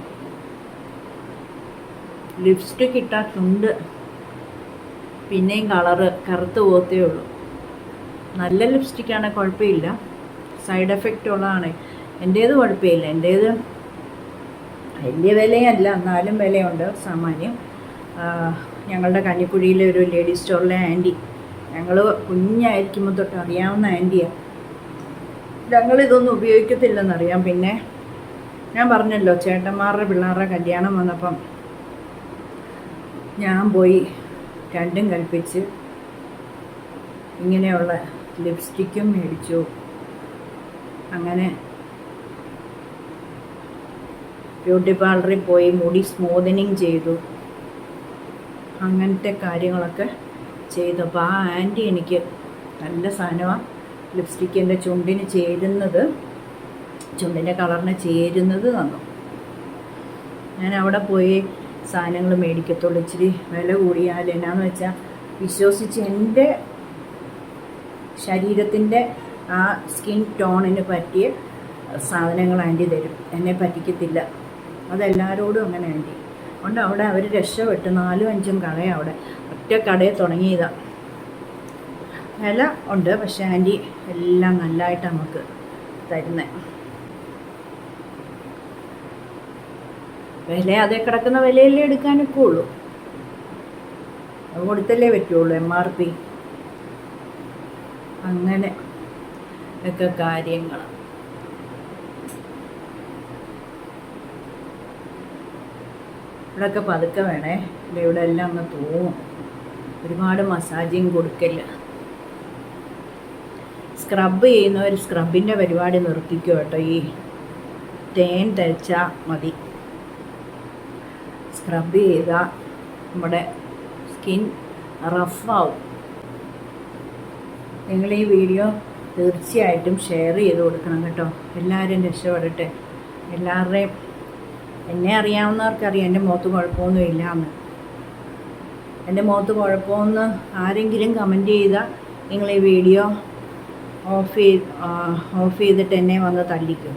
ലിപ്സ്റ്റിക് ഇട്ടാൽ ചുണ്ട് പിന്നെയും കറുത്ത് പോകത്തേ ഉള്ളൂ. നല്ല ലിപ്സ്റ്റിക്കാണെങ്കിൽ കുഴപ്പമില്ല, സൈഡ് എഫക്റ്റ് ഉള്ളതാണ്. എൻ്റേത് കുഴപ്പമില്ല. എൻ്റേത് വലിയ വിലയല്ല, എന്നാലും വിലയുണ്ട് സാമാന്യം. ഞങ്ങളുടെ കഞ്ഞിക്കുഴിയിലെ ഒരു ലേഡി സ്റ്റോറിലെ ആൻറ്റി, ഞങ്ങൾ കുഞ്ഞായിരിക്കുമ്പോൾ തൊട്ട് അറിയാവുന്ന ആൻറ്റിയാണ്. ഞങ്ങളിതൊന്നും ഉപയോഗിക്കത്തില്ലെന്നറിയാം. പിന്നെ ഞാൻ പറഞ്ഞല്ലോ, ചേട്ടന്മാരുടെ പിള്ളേരുടെ കല്യാണം വന്നപ്പം ഞാൻ പോയി രണ്ടും കൽപ്പിച്ച് ഇങ്ങനെയുള്ള ലിപ്സ്റ്റിക്കും മേടിച്ചു. അങ്ങനെ ബ്യൂട്ടി പാർലറിൽ പോയി മുടി സ്മൂത്തനിങ് ചെയ്തു. അങ്ങനത്തെ കാര്യങ്ങളൊക്കെ ചെയ്തു. അപ്പോൾ ആ ആൻറ്റി എനിക്ക് നല്ല സാധനമാണ്. ലിപ്സ്റ്റിക്കിൻ്റെ ചുണ്ടിന് ചേരുന്നത്, ചുണ്ടിൻ്റെ കളറിന് ചേരുന്നത് തന്നു. ഞാൻ അവിടെ പോയി സാധനങ്ങൾ മേടിക്കത്തുള്ളൂ. ഇച്ചിരി വില കൂടിയാൽ എന്നാന്ന് വെച്ചാൽ വിശ്വസിച്ച് എൻ്റെ ശരീരത്തിൻ്റെ ആ സ്കിൻ ടോണിന് പറ്റിയ സാധനങ്ങൾ ആൻറ്റി തരും. എന്നെ പറ്റിക്കത്തില്ല. അതെല്ലാവരോടും അങ്ങനെ ആൻറ്റി. അതുകൊണ്ട് അവിടെ അവർ രക്ഷപ്പെട്ട് 4-5 കടയാണ് അവിടെ. ഒറ്റ കടയിൽ തുടങ്ങിയതാണ്. വില ഉണ്ട്, പക്ഷേ ആൻറ്റി എല്ലാം നല്ലതായിട്ട് നമുക്ക് തരുന്നത്. വില അതേ കിടക്കുന്ന വിലയല്ലേ എടുക്കാനൊക്കെ ഉള്ളൂ. അത് കൊടുത്തല്ലേ പറ്റുള്ളൂ. MRP അങ്ങനെ ഒക്കെ കാര്യങ്ങൾ. ഇവിടെയൊക്കെ പതുക്കെ വേണേ, ഇവിടെ എല്ലാം അങ്ങ് തോന്നും. ഒരുപാട് മസാജിങ് കൊടുക്കില്ല. സ്ക്രബ് ചെയ്യുന്നവർ സ്ക്രബിൻ്റെ പരിപാടി നിർത്തിക്കോ കേട്ടോ. ഈ തേൻ തേച്ചാൽ മതി. സ്ക്രബ് ചെയ്താൽ നമ്മുടെ സ്കിൻ റഫാവും. നിങ്ങൾ ഈ വീഡിയോ തീർച്ചയായിട്ടും ഷെയർ ചെയ്ത് കൊടുക്കണം കേട്ടോ. എല്ലാവരും രക്ഷപ്പെടട്ടെ. എല്ലാവരുടെയും, എന്നെ അറിയാവുന്നവർക്കറിയാം എൻ്റെ മുഖത്ത് കുഴപ്പമൊന്നും ഇല്ല എന്ന്. എൻ്റെ മുഖത്ത് കുഴപ്പമൊന്ന് ആരെങ്കിലും കമൻറ്റ് ചെയ്താൽ നിങ്ങൾ ഈ വീഡിയോ ഓഫ് ചെയ്തിട്ട് എന്നെ വന്ന് തല്ലിക്കും.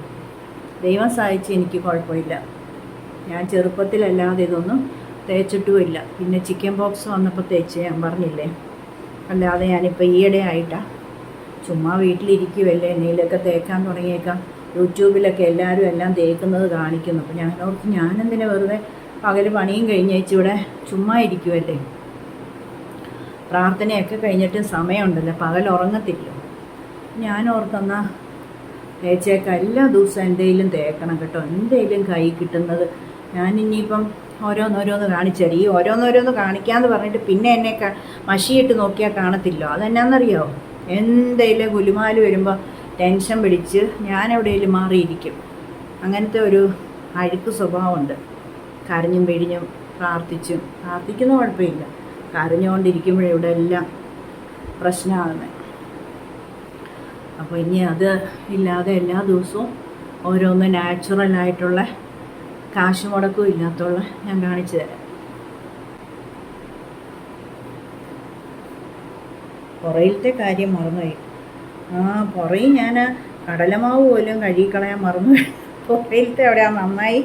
ദൈവം സഹായിച്ച് എനിക്ക് കുഴപ്പമില്ല. ഞാൻ ചെറുപ്പത്തിലല്ലാതെ ഇതൊന്നും തേച്ചിട്ടുമില്ല. പിന്നെ ചിക്കൻ ബോക്സ് വന്നപ്പോൾ തേച്ച് ഞാൻ പറഞ്ഞില്ലേ. അല്ലാതെ ഞാനിപ്പോൾ ഈയിടെ ആയിട്ടാണ് ചുമ്മാ വീട്ടിലിരിക്കുമല്ലേ, എന്തെങ്കിലുമൊക്കെ തേക്കാൻ തുടങ്ങിയേക്കാം. യൂട്യൂബിലൊക്കെ എല്ലാവരും എല്ലാം തേക്കുന്നത് കാണിക്കുന്നു. അപ്പോൾ ഞാനോർത്ത് ഞാനെന്തിനാ വെറുതെ പകൽ പണിയും കഴിഞ്ഞേച്ച് ഇവിടെ ചുമ്മാ ഇരിക്കുമല്ലേ. പ്രാർത്ഥനയൊക്കെ കഴിഞ്ഞിട്ട് സമയമുണ്ടല്ലോ, പകൽ ഉറങ്ങത്തില്ല. ഞാൻ ഓർത്തെന്നാൽ തേച്ചേക്കാം. എല്ലാ ദിവസവും എന്തെങ്കിലും തേക്കണം കേട്ടോ. എന്തെങ്കിലും കൈ കിട്ടുന്നത്. ഞാനിനിയിപ്പം ഓരോന്നോരോന്ന് കാണിച്ചാൽ ഈ ഓരോന്നോരോന്ന് കാണിക്കാമെന്ന് പറഞ്ഞിട്ട് പിന്നെ എന്നെ മഷിയിട്ട് നോക്കിയാൽ കാണത്തില്ലോ. അതെന്നാന്നറിയാമോ, എന്തെങ്കിലും ഗുലുമാല് വരുമ്പോൾ ടെൻഷൻ പിടിച്ച് ഞാൻ എവിടെയെങ്കിലും മാറിയിരിക്കും. അങ്ങനത്തെ ഒരു അഴുക്ക് സ്വഭാവമുണ്ട്. കരഞ്ഞും പിഴിഞ്ഞും പ്രാർത്ഥിക്കുന്ന കുഴപ്പമില്ല. കരഞ്ഞുകൊണ്ടിരിക്കുമ്പോഴേ ഇവിടെ എല്ലാം പ്രശ്നമാകുന്നത്. അപ്പോൾ ഇനി അത് ഇല്ലാതെ എല്ലാ ദിവസവും ഓരോന്ന് നാച്ചുറലായിട്ടുള്ള കാശ് മുടക്കും ഇല്ലാത്തുള്ള ഞാൻ കാണിച്ചു തരാം. പുറയിലത്തെ കാര്യം മറന്നുപോയി. പുറയിൽ ഞാൻ കടലമാവ് പോലും കഴുകിക്കളയാൻ മറന്നുപോയി. പുറയിലത്തെ അവിടെ നന്നായി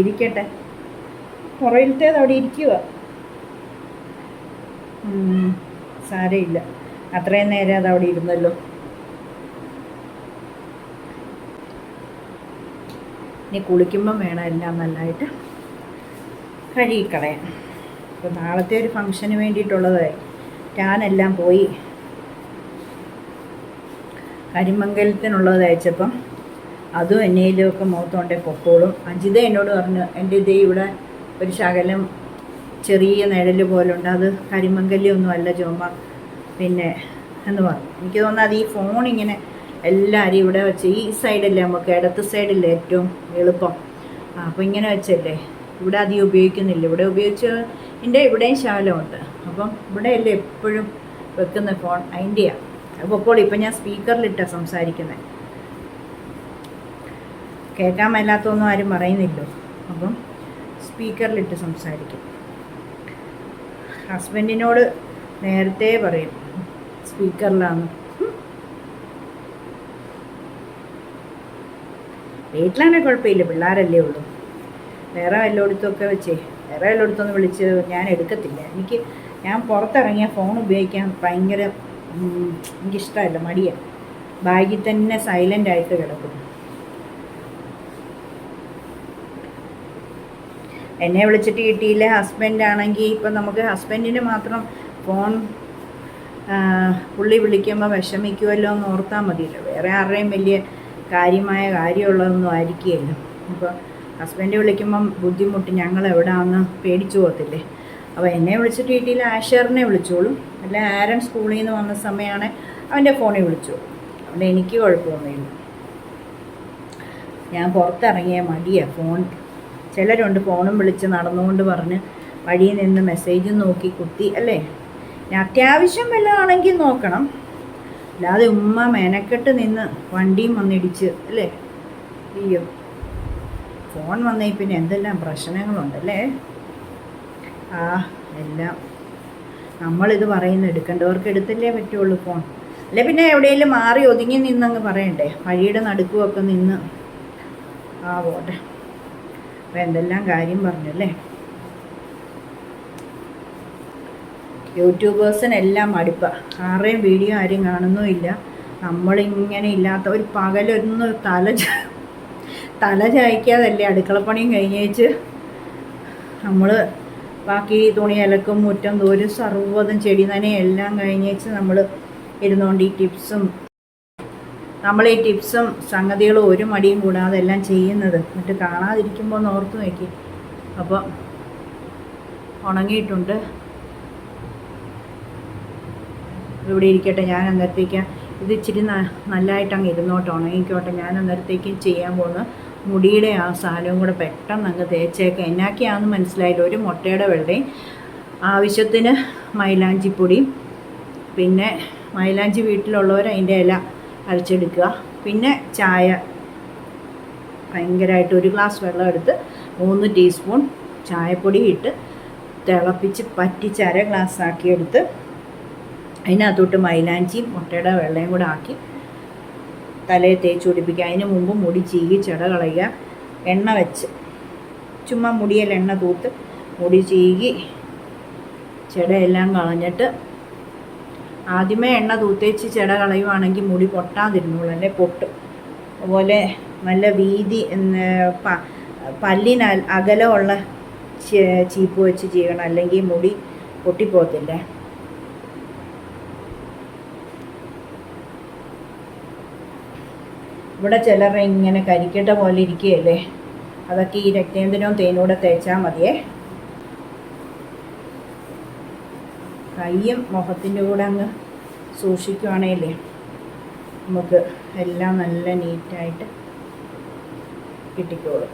ഇരിക്കട്ടെ. പുറയിലത്തേത് അവിടെ ഇരിക്കുക. സാരമില്ല, അത്രയും നേരം അത് അവിടെ ഇരുന്നല്ലോ. ഇനി കുളിക്കുമ്പം വേണം എല്ലാം നല്ലതായിട്ട് കഴുകിക്കളയാൻ. അപ്പോൾ നാളത്തെ ഒരു ഫംഗ്ഷന് വേണ്ടിയിട്ടുള്ളതായി ഞാനെല്ലാം പോയി കരിമംഗലത്തിനുള്ളത് തയ്ച്ചപ്പം അതും എന്നേലുമൊക്കെ മുഖത്തോണ്ടേ പൊക്കോളും. അജിത എന്നോട് പറഞ്ഞു, എൻ്റെ ഇതേ ഇവിടെ ഒരു ശകലം ചെറിയ നിഴൽ പോലുണ്ട്, അത് കരിമംഗല്യൊന്നും അല്ല ചോമ പിന്നെ എന്ന് പറഞ്ഞു. എനിക്ക് തോന്നുന്നു അത് ഈ ഫോണിങ്ങനെ എല്ലാവരും ഇവിടെ വെച്ച് ഈ സൈഡല്ലേ നമുക്ക് ഇടത്ത് സൈഡില്ലേ ഏറ്റവും എളുപ്പം. അപ്പോൾ ഇങ്ങനെ വെച്ചല്ലേ, ഇവിടെ അധികം ഉപയോഗിക്കുന്നില്ല. ഇവിടെ ഉപയോഗിച്ച് എൻ്റെ ഇവിടെയും ശകലമുണ്ട്. അപ്പം ഇവിടെയല്ലേ എപ്പോഴും വെക്കുന്ന ഫോൺ, അതിൻ്റെയാണ്. അപ്പോൾ ഇപ്പം ഞാൻ സ്പീക്കറിലിട്ടാണ് സംസാരിക്കുന്നത്. കേൾക്കാൻ മേലാത്തൊന്നും ആരും പറയുന്നില്ലോ. അപ്പം സ്പീക്കറിലിട്ട് സംസാരിക്കും. ഹസ്ബൻഡിനോട് നേരത്തെ പറയും സ്പീക്കറിലാന്ന്. വീട്ടിലാണെങ്കിൽ കുഴപ്പമില്ല, പിള്ളേരല്ലേ ഉള്ളൂ. വേറെ എല്ലായിടത്തൊക്കെ വേറെ എല്ലായിടത്തൊന്നും വിളിച്ച് ഞാൻ എടുക്കത്തില്ല. ഞാൻ പുറത്തിറങ്ങിയ ഫോൺ ഉപയോഗിക്കാൻ ഭയങ്കര എനിക്കിഷ്ടമല്ല, മടിയാണ്. ബാഗിൽ തന്നെ സൈലൻ്റായിട്ട് കിടക്കും. എന്നെ വിളിച്ചിട്ട് കിട്ടിയില്ല. ഹസ്ബൻഡാണെങ്കിൽ ഇപ്പം നമുക്ക് ഹസ്ബൻഡിന് മാത്രം ഫോൺ പുള്ളി വിളിക്കുമ്പോൾ വിഷമിക്കുമല്ലോ എന്ന് ഓർത്താൽ മതിയല്ലോ. വേറെ ആരുടെയും വലിയ കാര്യമായ കാര്യമുള്ളതൊന്നും ആയിരിക്കുകയല്ലോ. അപ്പോൾ ഹസ്ബൻഡ് വിളിക്കുമ്പം ബുദ്ധിമുട്ട്, ഞങ്ങൾ എവിടെയാണെന്ന് പേടിച്ചു പോകത്തില്ലേ. അപ്പോൾ എന്നെ വിളിച്ചിട്ട് കിട്ടിയില്ല, ആഷറിനെ വിളിച്ചോളും. അല്ല ആരൻ സ്കൂളിൽ നിന്ന് വന്ന സമയമാണ് അവൻ്റെ ഫോണിൽ വിളിച്ചോളും. അതുകൊണ്ട് എനിക്ക് കുഴപ്പമൊന്നുമില്ല. ഞാൻ പുറത്തിറങ്ങിയ മടിയാണ് ഫോൺ. ചിലരുണ്ട് ഫോണും വിളിച്ച് നടന്നുകൊണ്ട് പറഞ്ഞ് വഴിയിൽ നിന്ന് മെസ്സേജും നോക്കി കുത്തി അല്ലേ. ഞാൻ അത്യാവശ്യം വല്ലതാണെങ്കിൽ നോക്കണം, അല്ലാതെ മെനക്കെട്ട് നിന്ന് വണ്ടിയും വന്നിടിച്ച് അല്ലേ. അയ്യോ, ഫോൺ വന്നേ പിന്നെ എന്തെല്ലാം പ്രശ്നങ്ങളുണ്ടല്ലേ. എല്ലാം നമ്മളിത് പറയുന്ന എടുക്കേണ്ടവർക്ക് എടുത്തല്ലേ പറ്റുള്ളൂ ഫോൺ. അല്ലെ പിന്നെ എവിടെയെങ്കിലും മാറി ഒതുങ്ങി നിന്നങ്ങ് പറയണ്ടേ, വഴിയുടെ നടുക്കുമൊക്കെ നിന്ന്. പോട്ടെ. അപ്പം എന്തെല്ലാം കാര്യം പറഞ്ഞല്ലേ. യൂട്യൂബേഴ്സിനെല്ലാം മടുപ്പാണ്. ആരുടെയും വീഡിയോ ആരും കാണുന്നുമില്ല. നമ്മളിങ്ങനെ ഇല്ലാത്ത ഒരു പകലൊന്ന് തല ചായ്ക്കാതല്ലേ അടുക്കളപ്പണിയും കഴിഞ്ഞേച്ച് നമ്മൾ ബാക്കി തുണി അലക്കും, മുറ്റം തോരും, സർവ്വതും ചെടി നനയും എല്ലാം കഴിഞ്ഞേച്ച് നമ്മൾ ഇരുന്നുകൊണ്ട് നമ്മൾ ഈ ടിപ്സും സംഗതികളും ഒരു മടിയും കൂടാതെ എല്ലാം ചെയ്യുന്നത്. എന്നിട്ട് കാണാതിരിക്കുമ്പോൾ ഒന്ന് ഓർത്ത് നോക്കി. അപ്പോൾ ഉണങ്ങിയിട്ടുണ്ട്. ഇവിടെ ഇരിക്കട്ടെ, ഞാൻ അന്നേരത്തേക്ക് ഇത് ഇച്ചിരി നല്ലതായിട്ട് അങ്ങ് ഇരുന്നോട്ടെ, ഉണങ്ങിക്കോട്ടെ. ഞാൻ അന്നേരത്തേക്ക് ചെയ്യാൻ പോകുന്നത് മുടിയുടെ ആ സാധനവും കൂടെ പെട്ടെന്ന് അങ്ങ് തേച്ചേക്കാം. എന്നാക്കിയാണെന്ന് മനസ്സിലായില്ല. ഒരു മുട്ടയുടെ വെള്ളയും ആവശ്യത്തിന് മൈലാഞ്ചിപ്പൊടിയും, പിന്നെ മൈലാഞ്ചി വീട്ടിലുള്ളവർ അതിൻ്റെ ഇല അരച്ചെടുക്കുക. പിന്നെ ചായ ഭയങ്കരമായിട്ട് 1 ഗ്ലാസ് വെള്ളം എടുത്ത് 3 ടീസ്പൂൺ ചായപ്പൊടി ഇട്ട് തിളപ്പിച്ച് പറ്റിച്ച് 1/2 ഗ്ലാസ് ആക്കിയെടുത്ത് അതിനകത്തോട്ട് മൈലാഞ്ചിയും മുട്ടയുടെ വെള്ളയും കൂടെ ആക്കി തലയിൽ തേച്ച് പിടിപ്പിക്കുക. അതിന് മുമ്പ് മുടി ചീകി ചെട കളയുക. എണ്ണ വെച്ച് ചുമ്മാ മുടിയിൽ എണ്ണ തൂത്ത് മുടി ചീകി ചെടയെല്ലാം കളഞ്ഞിട്ട്, ആദ്യമേ എണ്ണ തൂത്തേച്ച് ചെട കളയുവാണെങ്കിൽ മുടി പൊട്ടാതിരുന്നുള്ളൂ, അല്ലെ പൊട്ടും. അതുപോലെ നല്ല വീതി പല്ലിന് അകലമുള്ള ചീപ്പ് വെച്ച് ചെയ്യണം, അല്ലെങ്കിൽ മുടി പൊട്ടിപ്പോകത്തില്ലേ. ഇവിടെ ചിലർ ഇങ്ങനെ കരിക്കട്ട പോലെ ഇരിക്കുകയല്ലേ, അതൊക്കെ ഈ രക്തേന്ദ്രവും തേനൂടെ തേച്ചാൽ മതിയേ. കയ്യും മുഖത്തിൻ്റെ കൂടെ അങ്ങ് സൂക്ഷിക്കുകയാണേലേ നമുക്ക് എല്ലാം നല്ല നീറ്റായിട്ട് കിട്ടിക്കോളും.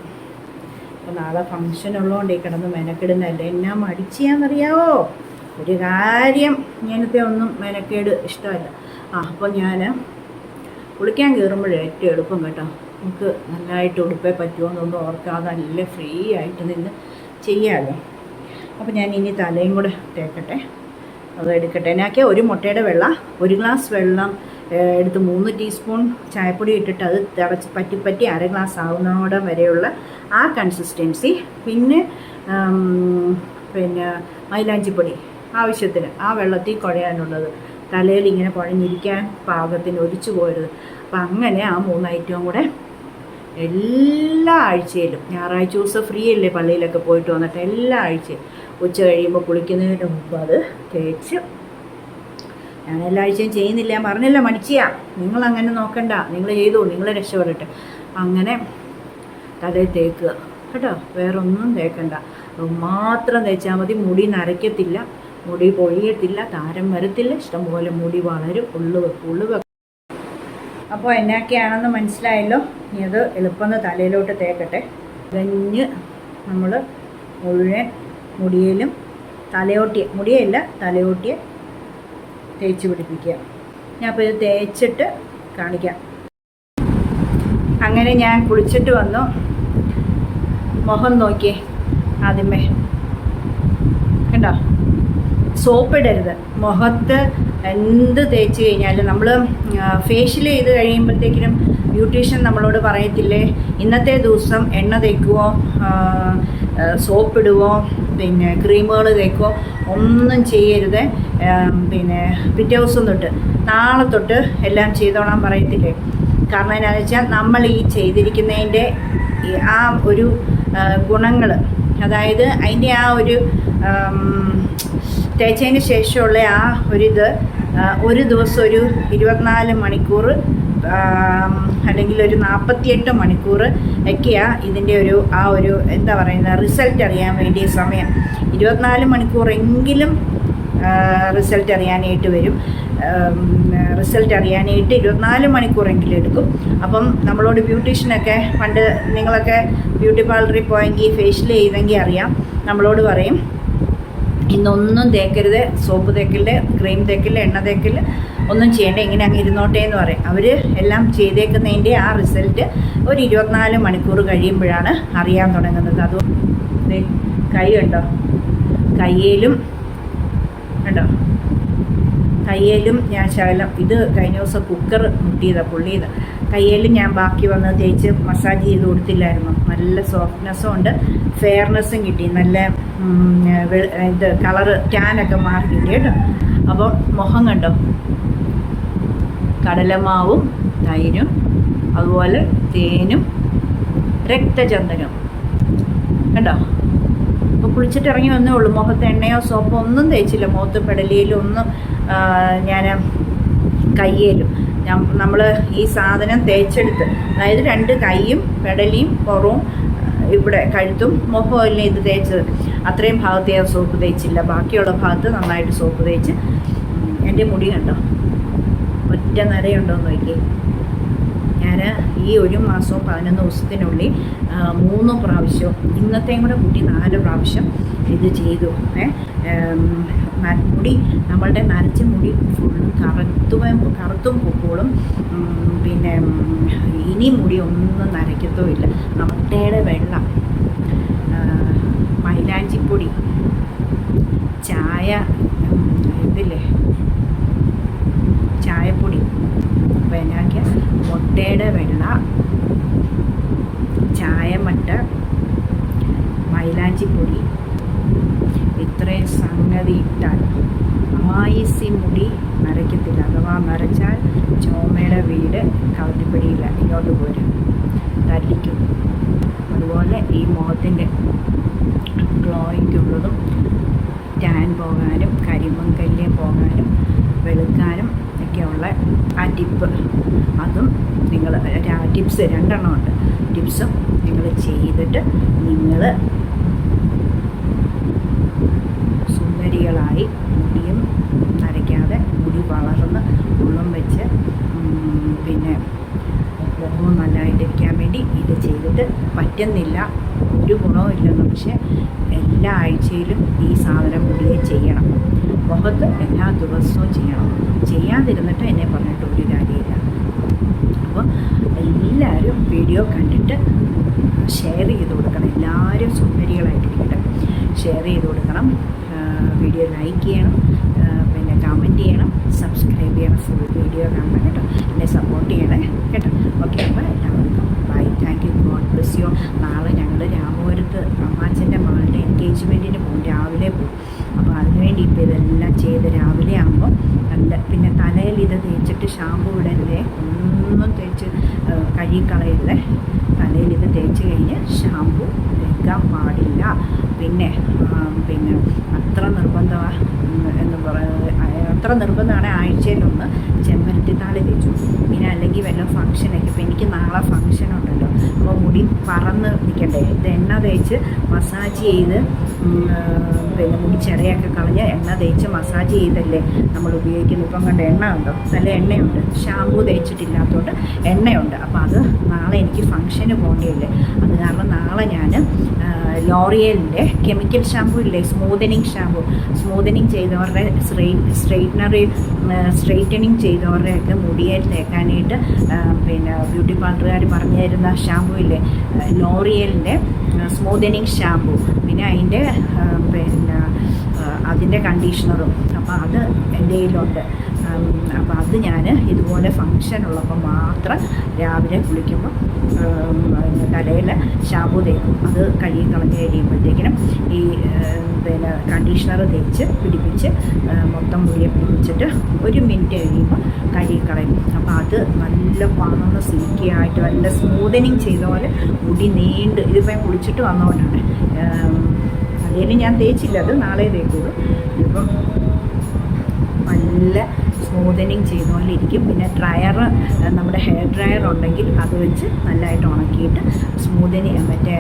അപ്പോൾ നാളെ ഫങ്ഷൻ ഉള്ളതുകൊണ്ട് ഈ കിടന്ന് മെനക്കെടുന്നതല്ലേ. എന്നാ മടിച്ചാന്നറിയാവോ? ഒരു കാര്യം ഇങ്ങനത്തെ ഒന്നും മെനക്കേട് ഇഷ്ടമല്ല. അപ്പോൾ ഞാൻ കുളിക്കാൻ കയറുമ്പോഴേ ഏറ്റവും എളുപ്പം കേട്ടോ. നമുക്ക് നല്ലതായിട്ട് ഉടുപ്പേ പറ്റുമോയെന്നൊന്നും ഓർക്കാതെ നല്ല ഫ്രീ ആയിട്ട് നിന്ന് ചെയ്യാമല്ലോ. അപ്പോൾ ഞാൻ ഇനി തലയും കൂടെ തേക്കട്ടെ, അത് എടുക്കട്ടെ. എന്നാക്കിയ 1 മുട്ടയുടെ വെള്ള 1 ഗ്ലാസ് വെള്ളം എടുത്ത് 3 ടീസ്പൂൺ ചായപ്പൊടി ഇട്ടിട്ട് അത് തിളച്ച് പറ്റി 1/2 ഗ്ലാസ് ആവുന്നതോടെ വരെയുള്ള ആ കൺസിസ്റ്റൻസി. പിന്നെ മൈലാഞ്ചിപ്പൊടി ആവശ്യത്തിന് ആ വെള്ളത്തിൽ കുഴയാനുള്ളത്, തലയിൽ ഇങ്ങനെ കുഴഞ്ഞിരിക്കാൻ പാകത്തിന് ഒലിച്ചു പോരുത്. അപ്പം അങ്ങനെ ആ 3 ഐറ്റവും കൂടെ എല്ലാ ആഴ്ചയിലും, ഞായറാഴ്ച ദിവസം ഫ്രീ അല്ലേ പള്ളിയിലൊക്കെ പോയിട്ട് വന്നിട്ട്, എല്ലാ ആഴ്ചയും ഉച്ച കഴിയുമ്പോൾ കുളിക്കുന്നതിന് മുമ്പ് അത് തേച്ച്, ഞാൻ എല്ലാ ആഴ്ചയും ചെയ്യുന്നില്ല, ഞാൻ പറഞ്ഞില്ല മടിച്ചിയാ, നിങ്ങളങ്ങനെ നോക്കണ്ട, നിങ്ങൾ ചെയ്തു, നിങ്ങൾ രക്ഷപ്പെടട്ടെ. അങ്ങനെ തലയിൽ തേക്കുക കേട്ടോ, വേറൊന്നും തേക്കണ്ട, മാത്രം തേച്ചാൽ മതി. മുടി നരയ്ക്കത്തില്ല, മുടി പൊഴിയത്തില്ല, താരം വരത്തില്ല, ഇഷ്ടംപോലെ മുടി വളരും. ഉള്ളു വെക്കും. അപ്പോൾ എന്നൊക്കെയാണെന്ന് മനസ്സിലായല്ലോ. ഇനി അത് എളുപ്പം തലയിലോട്ട് തേക്കട്ടെ. കഴിഞ്ഞ് നമ്മൾ മുഴുവൻ മുടിയിലും തലയോട്ടിയെ തേച്ച് പിടിപ്പിക്കുക. ഞാൻ അപ്പോൾ ഇത് തേച്ചിട്ട് കാണിക്കാം. അങ്ങനെ ഞാൻ കുളിച്ചിട്ട് വന്നു. മുഖം നോക്കിയേ ആദ്യമേ, കണ്ടോ? സോപ്പിടരുത് മുഖത്ത്. എന്ത് തേച്ച് കഴിഞ്ഞാലും നമ്മൾ ഫേഷ്യൽ ചെയ്ത് കഴിയുമ്പോഴത്തേക്കിനും ബ്യൂട്ടീഷ്യൻ നമ്മളോട് പറയത്തില്ലേ, ഇന്നത്തെ ദിവസം എണ്ണ തേക്കുവോ സോപ്പിടുവോ പിന്നെ ക്രീമുകൾ തേക്കുവോ ഒന്നും ചെയ്യരുത്. പിന്നെ പിറ്റേ ദിവസം തൊട്ട് നാളെ തൊട്ട് എല്ലാം ചെയ്തോളാൻ പറയത്തില്ലേ. കാരണം എന്താണെന്ന് വെച്ചാൽ നമ്മൾ ഈ ചെയ്തിരിക്കുന്നതിൻ്റെ ആ ഒരു ഗുണങ്ങൾ, അതായത് അതിൻ്റെ ആ ഒരു തേച്ചതിന് ശേഷമുള്ള ആ ഒരു ദിവസം ഒരു 24 മണിക്കൂർ അല്ലെങ്കിൽ ഒരു 48 മണിക്കൂർ ഒക്കെയാണ് ഇതിൻ്റെ ആ ഒരു എന്താ പറയുന്നത് റിസൾട്ട് അറിയാൻ വേണ്ടിയ സമയം. 24 മണിക്കൂറെങ്കിലും റിസൾട്ട് അറിയാനായിട്ട് വരും. റിസൾട്ട് അറിയാനായിട്ട് 24 മണിക്കൂറെങ്കിലും എടുക്കും. അപ്പം നമ്മളോട് ബ്യൂട്ടീഷ്യനൊക്കെ പണ്ട് നിങ്ങളൊക്കെ ബ്യൂട്ടി പാർലറിൽ പോയെങ്കിൽ ഫേഷ്യൽ ചെയ്തെങ്കിൽ അറിയാം, നമ്മളോട് പറയും ഇന്നൊന്നും തേക്കരുത്, സോപ്പ് തേക്കല്, ക്രീം തേക്കല്, എണ്ണ തേക്കല് ഒന്നും ചെയ്യേണ്ട, ഇങ്ങനെ അങ്ങ് ഇരുന്നോട്ടെ എന്ന് പറയും. അവർ എല്ലാം ചെയ്തേക്കുന്നതിൻ്റെ ആ റിസൾട്ട് ഒരു 24 മണിക്കൂർ കഴിയുമ്പോഴാണ് അറിയാൻ തുടങ്ങുന്നത്. അതുകൊണ്ട് കൈ കണ്ടോ, കയ്യിലും കണ്ടോ, കയ്യിലും ഞാൻ ശകലം ഇത് കഴിഞ്ഞ ദിവസം കുക്കർ പൊള്ളിയത് കയ്യിലും ഞാൻ ബാക്കി വന്ന് തേച്ച് മസാജ് ചെയ്ത് കൊടുത്തില്ലായിരുന്നു. നല്ല സോഫ്റ്റ്നെസ്സും ഉണ്ട്, ഫെയർനെസ്സും കിട്ടി, നല്ല ഇത് കളറ് ടാനൊക്കെ മാറി കിട്ടി കേട്ടോ. അപ്പം മുഖം കണ്ടോ, കടലമാവും തൈരും അതുപോലെ തേനും രക്തചന്ദനവും കണ്ടോ. അപ്പോൾ കുളിച്ചിട്ട് ഇറങ്ങി വന്നേ ഉള്ളൂ. മുഖത്ത് എണ്ണയോ സോപ്പോ ഒന്നും തേച്ചില്ല. മുഖത്ത് പെടലിയിലും ഒന്നും ഞാൻ കയ്യിലും നമ്മൾ ഈ സാധനം തേച്ചെടുത്ത്, അതായത് 2 കൈയും പെടലിയും പുറവും ഇവിടെ കഴുത്തും മുഖവും എല്ലാം ഇത് തേച്ചത്. അത്രയും ഭാഗത്ത് ഞാൻ സോപ്പ് തേച്ചില്ല, ബാക്കിയുള്ള ഭാഗത്ത് നന്നായിട്ട് സോപ്പ് തേച്ച്. എൻ്റെ മുടി കണ്ടോ, ഒറ്റ നരയുണ്ടോയെന്ന് നോക്കി. ഞാൻ ഈ 1 മാസവും 11 ദിവസത്തിനുള്ളിൽ 3 പ്രാവശ്യം, ഇന്നത്തെയും കൂടെ കൂട്ടി 4 പ്രാവശ്യം ഇത് ചെയ്തു. മുടി നമ്മളുടെ നരച്ച മുടി ഫുള്ളും കറുത്തും പൊക്കോളും. പിന്നെ ഇനി മുടി ഒന്നും നരയ്ക്കത്തുമില്ല. മുട്ടയുടെ വെള്ളം, മൈലാഞ്ചിപ്പൊടി, ഇതില്ലേ ചായപ്പൊടി, പിന്നെ മുട്ടയുടെ വെള്ള, ചായമട്ട, മൈലാഞ്ചിപ്പൊടി, ഇത്രയും സംഗതി ഇട്ടാൽ ആയിസി മുടി നരയ്ക്കത്തില്ല. അഥവാ നരച്ചാൽ ചോമയുടെ വീട് കവത്തിപ്പിടിയില്ല, ഇങ്ങോട്ട് പോരും, തല്ലിക്കും. അതുപോലെ ഈ മുഖത്തിൻ്റെ ഗ്ലോയ്ക്കുള്ളതും ടാൻ പോകാനും കരിമങ്കല്യം പോകാനും വെളുക്കാനും ഒക്കെയുള്ള ആ ടിപ്പ്, അതും നിങ്ങൾ ടിപ്സ് 2 ഉണ്ട്. ടിപ്സും നിങ്ങൾ ചെയ്തിട്ട് നിങ്ങൾ സുന്ദരികളായി മുടിയും നരയ്ക്കാതെ മുടി വളർന്ന് ഉള്ളം വെച്ച് പിന്നെ മുഖവും നല്ലതായിട്ടിരിക്കാൻ വേണ്ടി ഇത് ചെയ്തിട്ട് പറ്റുന്നില്ല, ഒരു ഗുണവും ഇല്ലെന്ന്. പക്ഷേ എല്ലാ ആഴ്ചയിലും ഈ സാധനം മുടിയെ ചെയ്യണം, മുഖത്ത് എല്ലാ ദിവസവും ചെയ്യണം. ചെയ്യാതിരുന്നിട്ട് എന്നെ പറഞ്ഞിട്ട് ഒരു കാര്യമില്ല. അപ്പോൾ എല്ലാവരും വീഡിയോ കണ്ടിട്ട് ഷെയർ ചെയ്ത് കൊടുക്കണം. എല്ലാവരും സുന്ദരികളായിട്ടിരിക്കട്ടെ. ഷെയർ ചെയ്ത് കൊടുക്കണം, വീഡിയോ ലൈക്ക് ചെയ്യണം, പിന്നെ കമൻറ്റ് ചെയ്യണം, സബ്സ്ക്രൈബ് ചെയ്യണം. ഫുൾ വീഡിയോ കാണണം കേട്ടോ. എന്നെ സപ്പോർട്ട് ചെയ്യണേ കേട്ടോ. ഓക്കെ, അപ്പോൾ എല്ലാവർക്കും bye. Thank you. God bless you. നാളെ ഞങ്ങൾ രാമപുരത്ത് അമ്മാച്ചൻ്റെ മകളുടെ എൻഗേജ്മെൻറ്റിന് പോകും, രാവിലെ പോകും. അപ്പോൾ അതിനുവേണ്ടി ഇപ്പോൾ ഇതെല്ലാം ചെയ്ത് രാവിലെ ആകുമ്പോൾ നല്ല, പിന്നെ തലയിൽ ഇത് തേച്ചിട്ട് ഷാമ്പു ഇടരുതേ, ഒന്നും തേച്ച് കഴുകിക്കളയരുതേ. തലയിൽ ഇത് തേച്ച് കഴിഞ്ഞ് ഷാമ്പു തേക്കാൻ പാടില്ല. പിന്നെ അത്ര നിർബന്ധമാണ് എന്ന് പറയുന്നത്, അത്ര നിർബന്ധമാണ്. ആഴ്ചയിലൊന്ന് ചെമ്പരത്തിത്താളി തേച്ചു. പിന്നെ അല്ലെങ്കിൽ വല്ല ഫംഗ്ഷനൊക്കെ, ഇപ്പോൾ എനിക്ക് നാളെ ഫംഗ്ഷൻ ഉണ്ടല്ലോ, അപ്പോൾ മുടി പറന്ന് നിൽക്കണ്ടേ, ഇത് എണ്ണ തേച്ച് മസാജ് ചെയ്ത് പിന്നെ മുടി ചെറിയൊക്കെ കളഞ്ഞ് എണ്ണ തേച്ച് മസാജ് ചെയ്തല്ലേ നമ്മൾ ഉപയോഗിക്കുന്നത്. ഇപ്പം കണ്ട എണ്ണ ഉണ്ടോ, നല്ല എണ്ണയുണ്ട്. ഷാമ്പൂ തേച്ചിട്ടില്ലാത്തതുകൊണ്ട് എണ്ണയുണ്ട്. അപ്പോൾ അത് നാളെ എനിക്ക് ഫംഗ്ഷന് പോകേണ്ടിയില്ലേ, അത് കാരണം നാളെ ഞാൻ ലോറിയലിൻ്റെ കെമിക്കൽ ഷാമ്പൂ ഇല്ലേ, സ്മൂതനിങ് ഷാമ്പൂ, സ്മൂതനിങ് ചെയ്തവരുടെ സ്ട്രെയിറ്റനിങ് ചെയ്തവരുടെയൊക്കെ മുടിയെ തേക്കാനായിട്ട് പിന്നെ ബ്യൂട്ടി പാർലറുകാർ പറഞ്ഞു തരുന്ന ഷാമ്പൂ ഇല്ലേ, ലോറിയലിൻ്റെ സ്മൂതനിങ് ഷാമ്പൂ, പിന്നെ അതിൻ്റെ കണ്ടീഷണറും. അപ്പോൾ അത് എൻ്റെ കയ്യിലുണ്ട്. അപ്പോൾ അത് ഞാൻ ഇതുപോലെ ഫംഗ്ഷൻ ഉള്ളപ്പോൾ മാത്രം രാവിലെ കുളിക്കുമ്പോൾ തലയിൽ ഷാമ്പൂ തേക്കും. അത് കഴുകി കളഞ്ഞ് കഴിയുമ്പോഴത്തേക്കിനും ഈ പിന്നെ കണ്ടീഷണർ തേച്ച് പിടിപ്പിച്ച് മൊത്തം മുടിയെ പിടിപ്പിച്ചിട്ട് 1 മിനിറ്റ് കഴിയുമ്പോൾ കഴുകി കളയും. അപ്പോൾ അത് നല്ല പണന്ന് സിൽക്കിയായിട്ട് നല്ല സ്മൂതനിങ് ചെയ്ത പോലെ മുടി നീണ്ട്, ഇതിപ്പോൾ ഞാൻ കുളിച്ചിട്ട് വന്നതുകൊണ്ടാണ്. അതിന് ഞാൻ തേച്ചില്ല, അത് നാളെ തേക്കുള്ളൂ. ഇപ്പം നല്ല സ്മൂതനിങ് ചെയ്ത പോലെ ഇരിക്കും. പിന്നെ നമ്മുടെ ഹെയർ ഡ്രയർ ഉണ്ടെങ്കിൽ അത് വെച്ച് നല്ലതായിട്ട് ഉണക്കിയിട്ട് മറ്റേ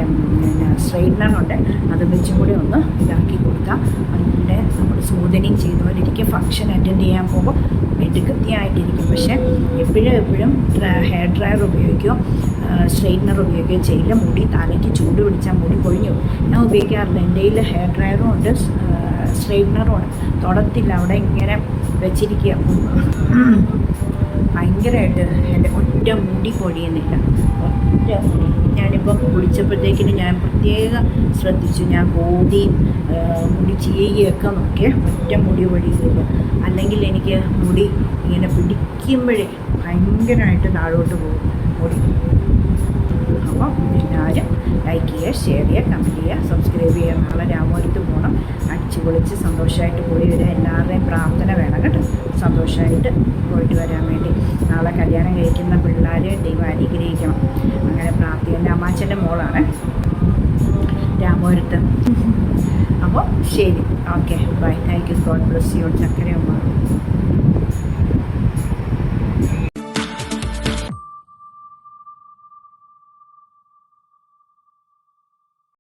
സ്ട്രെയിറ്റ്നറുണ്ട്, അത് വെച്ചും കൂടി ഒന്ന് ഇതാക്കി കൊടുക്കാം. അതിൻ്റെ നമ്മൾ സ്മൂതനിങ് ചെയ്ത പോലെ ഇരിക്കും. ഫംഗ്ഷൻ അറ്റൻഡ് ചെയ്യാൻ പോകുമ്പോൾ വെട്ടുകൃത്യമായിട്ടിരിക്കും. പക്ഷേ എപ്പോഴും ഹെയർ ഡ്രയർ ഉപയോഗിക്കുകയോ സ്ട്രെയിറ്റ്നർ ഉപയോഗിക്കുകയോ ചെയ്യില്ല. മുടി തലയ്ക്ക് ചൂട് പിടിച്ചാൽ മുടി കൊഴിഞ്ഞു. ഞാൻ ഉപയോഗിക്കാറില്ല. എൻ്റെ കയ്യിൽ ഹെയർ ഡ്രയറും ഉണ്ട്, സ്ട്രെയിറ്റ്നറും ഉണ്ട്. തൊടത്തില്ല, അവിടെ ഇങ്ങനെ വെച്ചിരിക്കുക. ഭയങ്കരമായിട്ട് എൻ്റെ ഒറ്റ മുടി പൊഴിയുന്നില്ല, ഒറ്റ മുടി. ഞാനിപ്പം കുളിച്ചപ്പോഴത്തേക്കിന് ഞാൻ പ്രത്യേകം ശ്രദ്ധിച്ചു. ഞാൻ കോതിയും മുടി ചീയുകയൊക്കെ നോക്കിയേ, ഒറ്റ മുടി പൊഴിയുന്നില്ല. അല്ലെങ്കിൽ എനിക്ക് മുടി ഇങ്ങനെ പിടിക്കുമ്പോഴേ ഭയങ്കരമായിട്ട് താഴോട്ട് പോകും മുടി. അപ്പം എല്ലാവരും ലൈക്ക് ചെയ്യുക, ഷെയർ ചെയ്യുക, കമൻറ്റ് ചെയ്യുക, സബ്സ്ക്രൈബ് ചെയ്യുക. നാളെ രാമപുരത്ത് പോകണം, അടിച്ചു പൊളിച്ച് സന്തോഷമായിട്ട് പോയി വരിക. എല്ലാവരുടെയും പ്രാർത്ഥന വേണം കേട്ടോ, സന്തോഷമായിട്ട് പോയിട്ട് വരാൻ വേണ്ടി. നാളെ കല്യാണം കഴിക്കുന്ന പിള്ളേരെ ദൈവം അനുഗ്രഹിക്കണം, അങ്ങനെ പ്രാർത്ഥിക്കുക. എൻ്റെ അമ്മാച്ചൻ്റെ മോളാണ് രാമപുരത്ത്. അപ്പോൾ ശരി, okay, bye. Thank you. God bless you. ചക്കരയമ്മ.